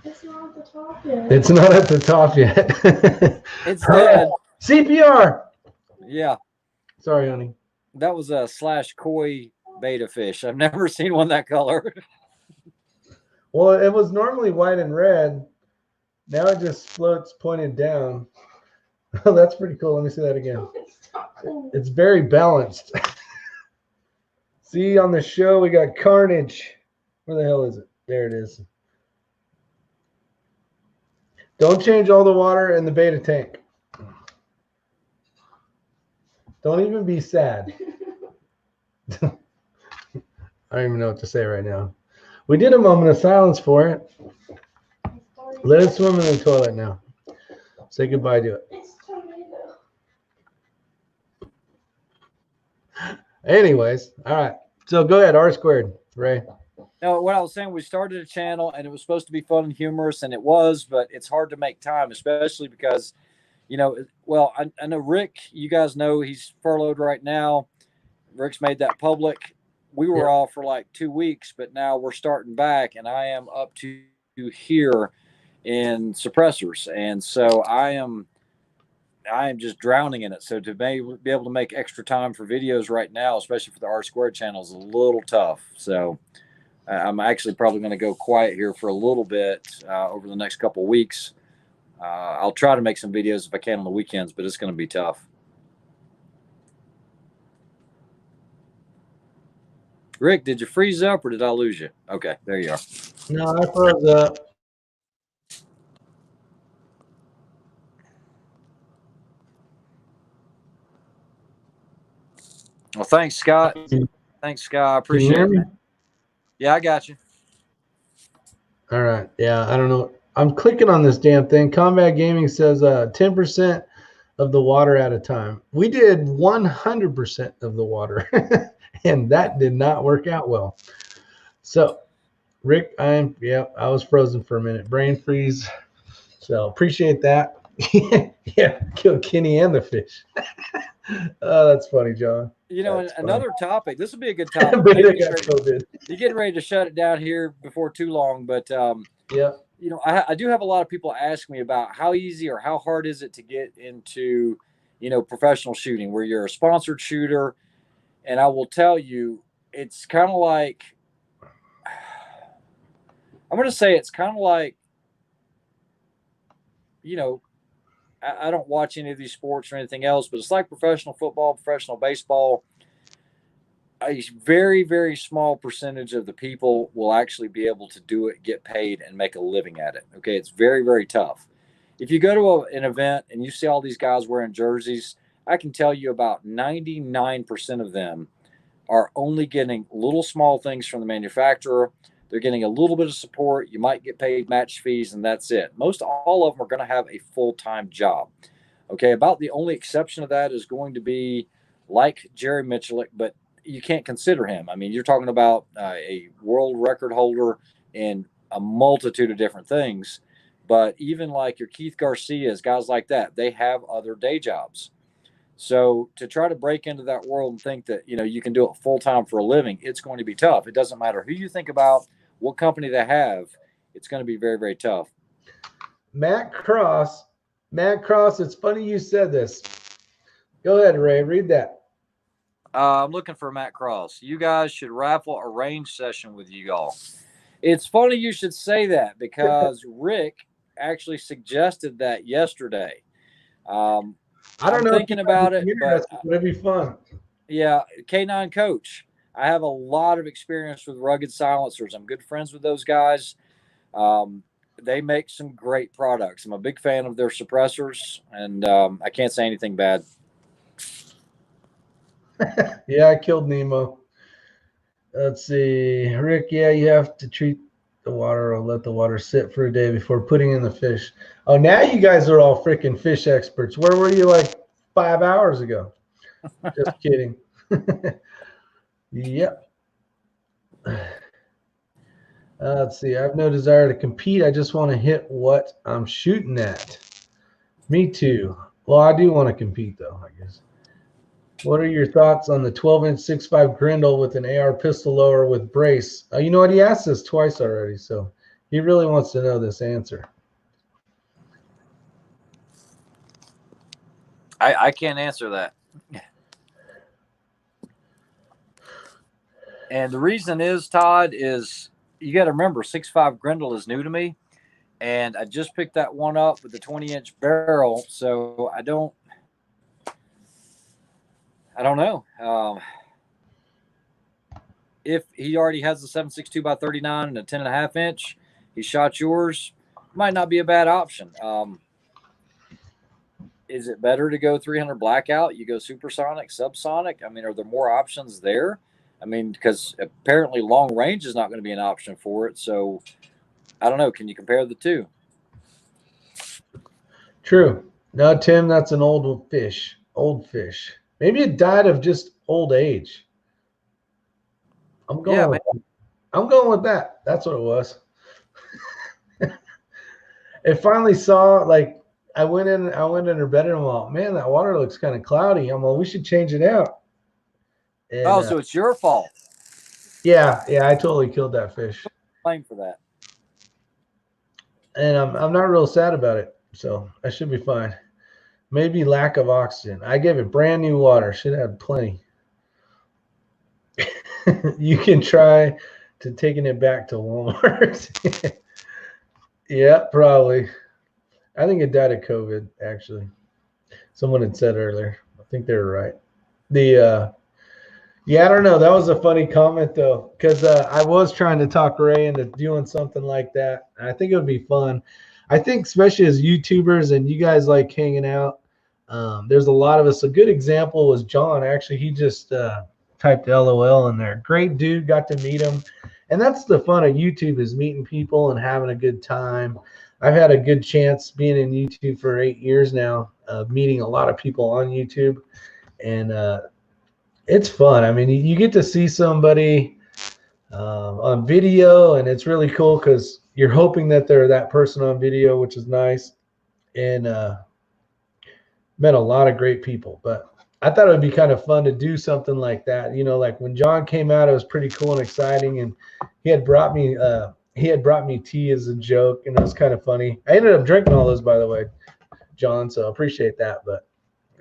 It's not at the top yet. It's not at the top yet. It's dead. CPR. Yeah. Sorry, honey. That was a slash koi beta fish. I've never seen one that color. Well, it was normally white and red. Now it just floats pointed down. Oh, that's pretty cool. Let me see that again. It's very balanced. See, on the show, we got Carnage. Where the hell is it? There it is. Don't change all the water in the beta tank. Don't even be sad. I don't even know what to say right now. We did a moment of silence for it. Let it swim in the toilet now. Say goodbye to it. It's tomato. Anyways, all right. So go ahead, R squared, Ray. No, what I was saying, we started a channel and it was supposed to be fun and humorous, and it was, but it's hard to make time, especially because, well, I know Rick, you guys know he's furloughed right now. Rick's made that public. We were off for like 2 weeks, but now we're starting back, and I am up to here in suppressors. And so I am just drowning in it. So to be able to make extra time for videos right now, especially for the R Squared channel, is a little tough. So I'm actually probably going to go quiet here for a little bit over the next couple of weeks. I'll try to make some videos if I can on the weekends, but it's going to be tough. Rick, did you freeze up or did I lose you? Okay, there you are. No, I froze up. Well, thanks, Scott. Thanks, Scott. I appreciate it. Man. Yeah, I got you. All right. Yeah, I don't know. I'm clicking on this damn thing. Combat Gaming says 10% of the water at a time. We did 100% of the water, and that did not work out well. So, Rick, I was frozen for a minute. Brain freeze. So, appreciate that. Yeah, killed Kenny and the fish. Oh, that's funny, John. You know, that's another topic. This would be a good topic. You're getting ready to shut it down here before too long, but yeah. You know, I do have a lot of people ask me about how easy or how hard is it to get into, you know, professional shooting where you're a sponsored shooter. And I will tell you, it's kind of like, I'm going to say it's kind of like, you know, I don't watch any of these sports or anything else, but it's like professional football, professional baseball. A very, very small percentage of the people will actually be able to do it, get paid, and make a living at it. Okay, it's very, very tough. If you go to an event and you see all these guys wearing jerseys, I can tell you about 99% of them are only getting little small things from the manufacturer. They're getting a little bit of support. You might get paid match fees, and that's it. Most all of them are going to have a full-time job. Okay, about the only exception of that is going to be like Jerry Michalik, but you can't consider him. I mean, you're talking about a world record holder in a multitude of different things. But even like your Keith Garcias, guys like that, they have other day jobs. So to try to break into that world and think that, you know, you can do it full time for a living, it's going to be tough. It doesn't matter who you think about, what company they have, it's going to be very, very tough. Matt Cross, it's funny you said this. Go ahead, Ray, read that. I'm looking for Matt Cross. You guys should raffle a range session with you all. It's funny you should say that because Rick actually suggested that yesterday. I don't know. Thinking about it, but it'd be fun. Yeah, K9 Coach. I have a lot of experience with rugged silencers. I'm good friends with those guys. They make some great products. I'm a big fan of their suppressors, and I can't say anything bad. Yeah, I killed Nemo. Let's see. Rick, yeah, you have to treat the water or let the water sit for a day before putting in the fish. Oh, now you guys are all freaking fish experts. Where were you like 5 hours ago? Just kidding. Yep. Let's see. I have no desire to compete. I just want to hit what I'm shooting at. Me too. Well, I do want to compete, though, I guess. What are your thoughts on the 12-inch 6.5 Grindle with an AR pistol lower with brace? You know what? He asked this twice already, so he really wants to know this answer. I can't answer that. And the reason is, Todd, is you got to remember 6.5 Grindle is new to me, and I just picked that one up with the 20-inch barrel, so I don't know. If he already has the 7.62 by 39 and a 10.5 inch, he shot yours, might not be a bad option. Is it better to go 300 blackout? You go supersonic, subsonic? I mean, are there more options there? I mean, because apparently long range is not going to be an option for it. So I don't know. Can you compare the two? True. No, Tim, that's an old fish. Old fish. Maybe it died of just old age. I'm going with that. That's what it was. It finally saw, like, I went in her bedroom. Well, man, that water looks kind of cloudy. I'm like, we should change it out. And, so it's your fault. Yeah, I totally killed that fish. Blame for that. And I'm not real sad about it, so I should be fine. Maybe lack of oxygen. I gave it brand new water. Should have plenty. You can try to taking it back to Walmart. Yeah, probably. I think it died of COVID, actually. Someone had said earlier. I think they were right. Yeah, I don't know. That was a funny comment though, because I was trying to talk Ray into doing something like that. I think it would be fun. I think especially as YouTubers and you guys like hanging out, there's a lot of us. A good example was John. Actually, he just typed LOL in there. Great dude. Got to meet him. And that's the fun of YouTube, is meeting people and having a good time. I've had a good chance being in YouTube for 8 years now, meeting a lot of people on YouTube. And it's fun. I mean, you get to see somebody on video, and it's really cool because you're hoping that they're that person on video, which is nice. And met a lot of great people. But I thought it would be kind of fun to do something like that. You know, like when John came out, it was pretty cool and exciting. And he had brought me tea as a joke, and it was kind of funny. I ended up drinking all those, by the way, John. So I appreciate that. But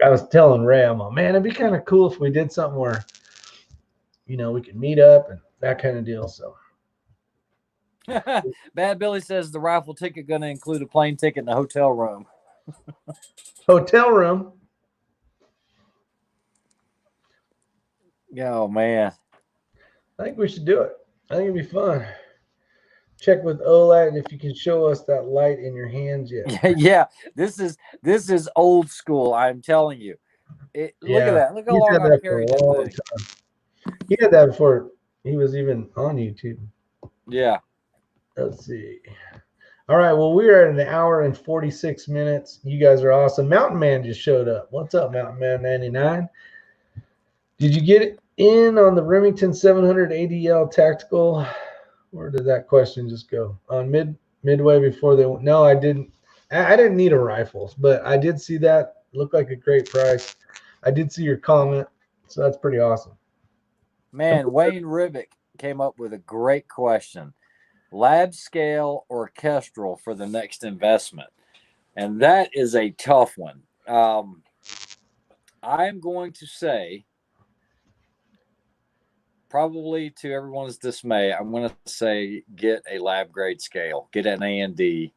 I was telling Ray, I'm like, man, it'd be kind of cool if we did something where, you know, we could meet up and that kind of deal. So Bad Billy says the raffle ticket going to include a plane ticket and a hotel room. Hotel room. Oh man, I think we should do it. I think it'd be fun. Check with OLAT if you can show us that light in your hands yet. Yeah, this is old school. I'm telling you. Look at that. Look how long I've carried that thing. He had that before he was even on YouTube. Yeah. Let's see. All right. Well, we are at an hour and 46 minutes. You guys are awesome. Mountain Man just showed up. What's up, Mountain Man 99? Did you get in on the Remington 700 ADL tactical? Where did that question just go? On midway before they went? No, I didn't. I didn't need a rifle, but I did see that. Looked like a great price. I did see your comment, so that's pretty awesome. Man, Wayne Ribick came up with a great question. Lab scale or Kestrel for the next investment? And that is a tough one. I'm going to say, probably to everyone's dismay, I'm going to say get a lab grade scale, get an A&D.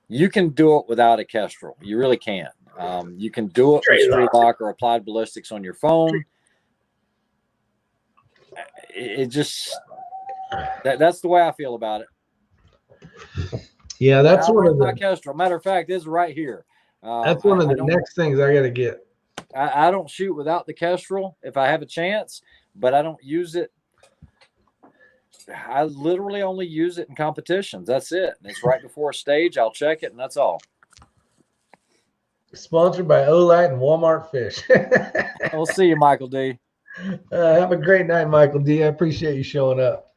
You can do it without a Kestrel. You really can. You can do it with Street Lock or Applied Ballistics on your phone. It just that's the way I feel about it. Yeah, that's one of the Kestrel. Matter of fact, it's right here. That's one of the next things I got to get. I don't shoot without the Kestrel if I have a chance, but I don't use it. I literally only use it in competitions. That's it. And it's right before a stage. I'll check it, and that's all. Sponsored by Olight and Walmart Fish. We'll see you, Michael D. Have a great night, Michael D. I appreciate you showing up.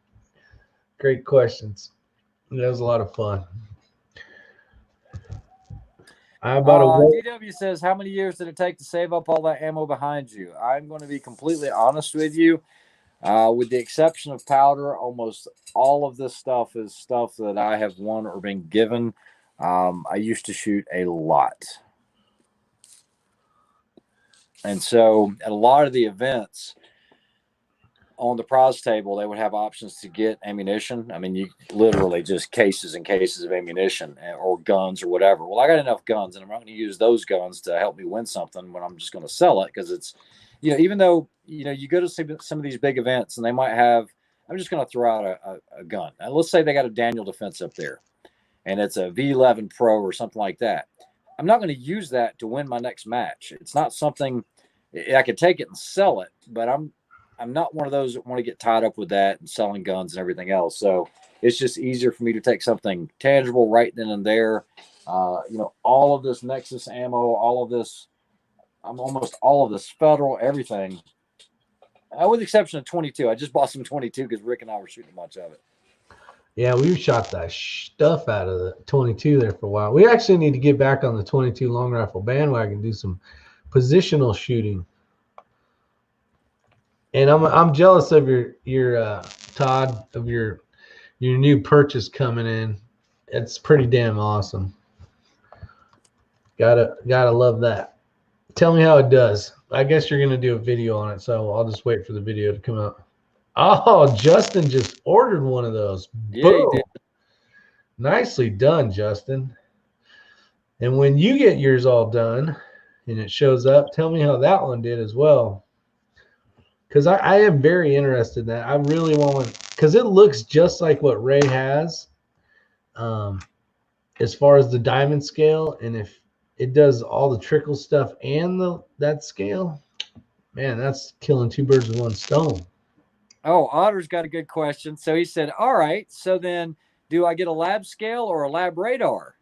Great questions. That was a lot of fun. DW says, how many years did it take to save up all that ammo behind you? I'm going to be completely honest with you. With the exception of powder, almost all of this stuff is stuff that I have won or been given. I used to shoot a lot. And so at a lot of the events on the prize table, they would have options to get ammunition. I mean, you literally just cases and cases of ammunition or guns or whatever. Well, I got enough guns, and I'm not going to use those guns to help me win something when I'm just going to sell it, because it's, you know, even though, you know, you go to some of these big events and they might have, I'm just going to throw out a gun. Now, let's say they got a Daniel Defense up there and it's a V11 Pro or something like that. I'm not going to use that to win my next match. It's not something I could take it and sell it, but I'm not one of those that want to get tied up with that and selling guns and everything else. So it's just easier for me to take something tangible right then and there. You know, all of this Nexus ammo, all of this, almost all of this Federal, everything, with the exception of 22. I just bought some 22 because Rick and I were shooting a bunch of it. Yeah, we shot that stuff out of the 22 there for a while. We actually need to get back on the 22 long rifle bandwagon, do some positional shooting. And I'm jealous of your Todd, of your new purchase coming in. It's pretty damn awesome. Gotta love that. Tell me how it does. I guess you're gonna do a video on it, so I'll just wait for the video to come out. Oh, Justin just ordered one of those. Yeah, Boom. he did. Nicely done, Justin. And when you get yours all done and it shows up, tell me how that one did as well. Because I am very interested in that. I really want one because it looks just like what Ray has as far as the diamond scale. And if it does all the trickle stuff and that scale, man, that's killing two birds with one stone. Oh, Otter's got a good question. So he said, all right, so then do I get a lab scale or a lab radar?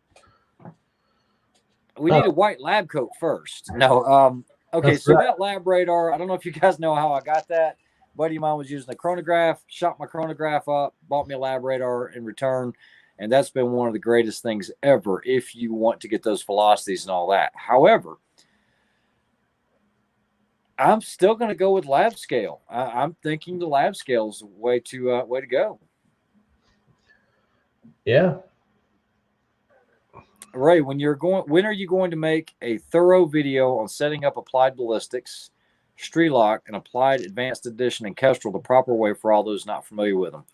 We need a white lab coat first. No, okay, That's so right. that lab radar, I don't know if you guys know how I got that. A buddy of mine was using a chronograph, shot my chronograph up, bought me a lab radar in return, and that's been one of the greatest things ever if you want to get those velocities and all that. However, I'm still going to go with lab scale. I'm thinking the lab scale is the way to go. Yeah. Ray, when are you going to make a thorough video on setting up applied ballistics, Strelok, and applied advanced addition and Kestrel the proper way for all those not familiar with them?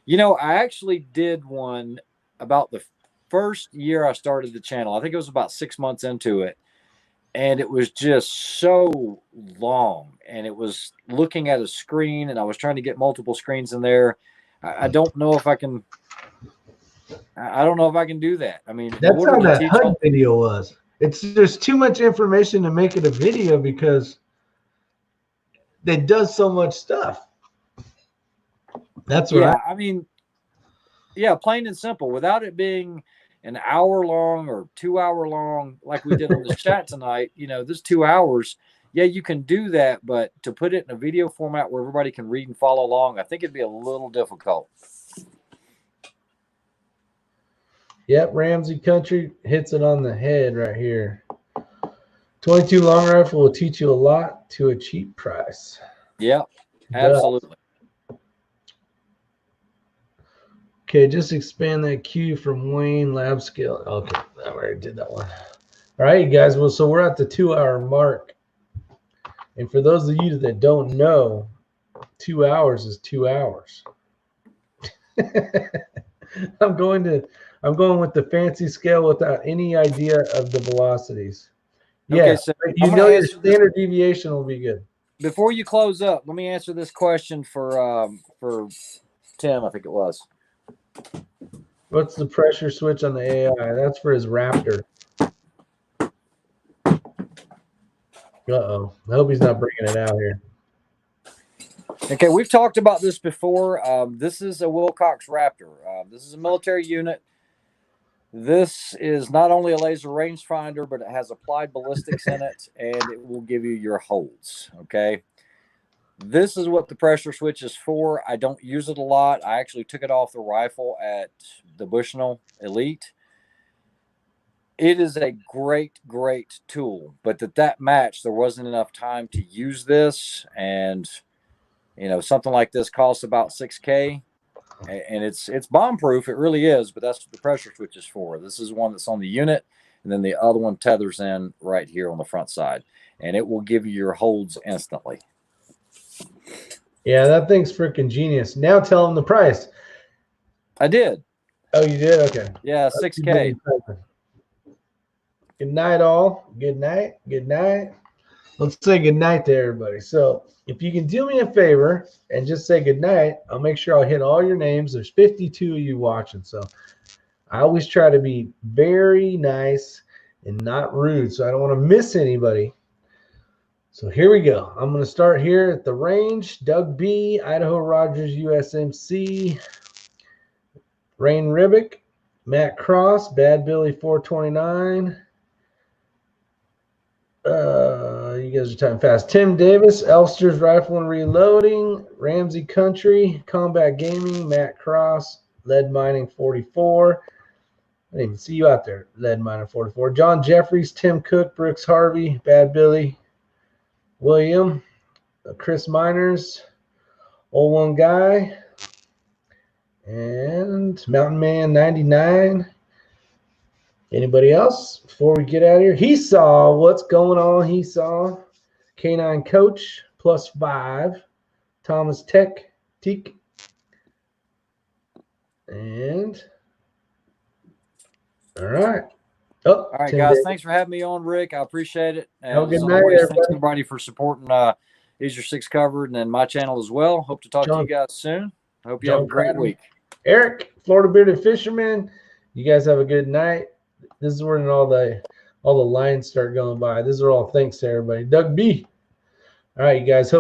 You know, I actually did one about the first year I started the channel. I think it was about 6 months into it. And it was just so long. And it was looking at a screen, and I was trying to get multiple screens in there. I don't know if I can. I don't know if I can do that. I mean, that's how that HUD video was. There's too much information to make it a video because it does so much stuff. That's right. I mean, yeah, plain and simple. Without it being an hour long or 2 hour long, like we did on the chat tonight, you know, this 2 hours, yeah, you can do that, but to put it in a video format where everybody can read and follow along, I think it'd be a little difficult. Yep, Ramsey Country hits it on the head right here. 22 long rifle will teach you a lot to a cheap price. Yep, absolutely. Okay, just expand that Q from Wayne lab scale. Okay, I already did that one. All right, you guys. Well, so we're at the 2 hour mark. And for those of you that don't know, 2 hours is 2 hours. I'm going with the fancy scale without any idea of the velocities. Yeah, okay, so you know your standard deviation will be good. Before you close up, let me answer this question for Tim, I think it was. What's the pressure switch on the AI? That's for his Raptor. Uh-oh. I hope he's not bringing it out here. Okay, we've talked about this before. This is a Wilcox Raptor. This is a military unit. This is not only a laser rangefinder, but it has applied ballistics in it, and it will give you your holds, okay? This is what the pressure switch is for. I don't use it a lot. I actually took it off the rifle at the Bushnell Elite. It is a great, great tool, but at that match, there wasn't enough time to use this, and you know, something like this costs about $6K, and it's bomb-proof. It really is, but that's what the pressure switch is for. This is one that's on the unit, and then the other one tethers in right here on the front side, and it will give you your holds instantly. Yeah, that thing's freaking genius. Now tell them the price. I did. Oh, you did? Okay. Yeah, $6K. Good night, all. Good night. Good night. Let's say good night to everybody. So if you can do me a favor and just say good night, I'll make sure I'll hit all your names. There's 52 of you watching. So I always try to be very nice and not rude. So I don't want to miss anybody. So here we go. I'm going to start here at the range. Doug B, Idaho Rogers USMC, Rain Ribick, Matt Cross, Bad Billy 429. You guys are typing fast. Tim Davis, Elster's Rifle and Reloading, Ramsey Country, Combat Gaming, Matt Cross, Lead Mining 44. I didn't even see you out there, Lead Mining 44. John Jeffries, Tim Cook, Brooks Harvey, Bad Billy, William, Chris Miners, Old One Guy, and Mountain Man 99. Anybody else before we get out of here? He saw what's going on. He saw K9 Coach +5, Thomas Tech Teak. And all right. Oh, all right, guys. Thanks for having me on, Rick. I appreciate it. And have a good as night, always, everybody. thanks everybody for supporting Is Your Six Covered and then my channel as well. Hope to talk to you guys soon. I hope you have a great week. Eric, Florida Bearded Fisherman, you guys have a good night. This is when all the lines start going by. These are all thanks to everybody. Doug B. All right, you guys. Hope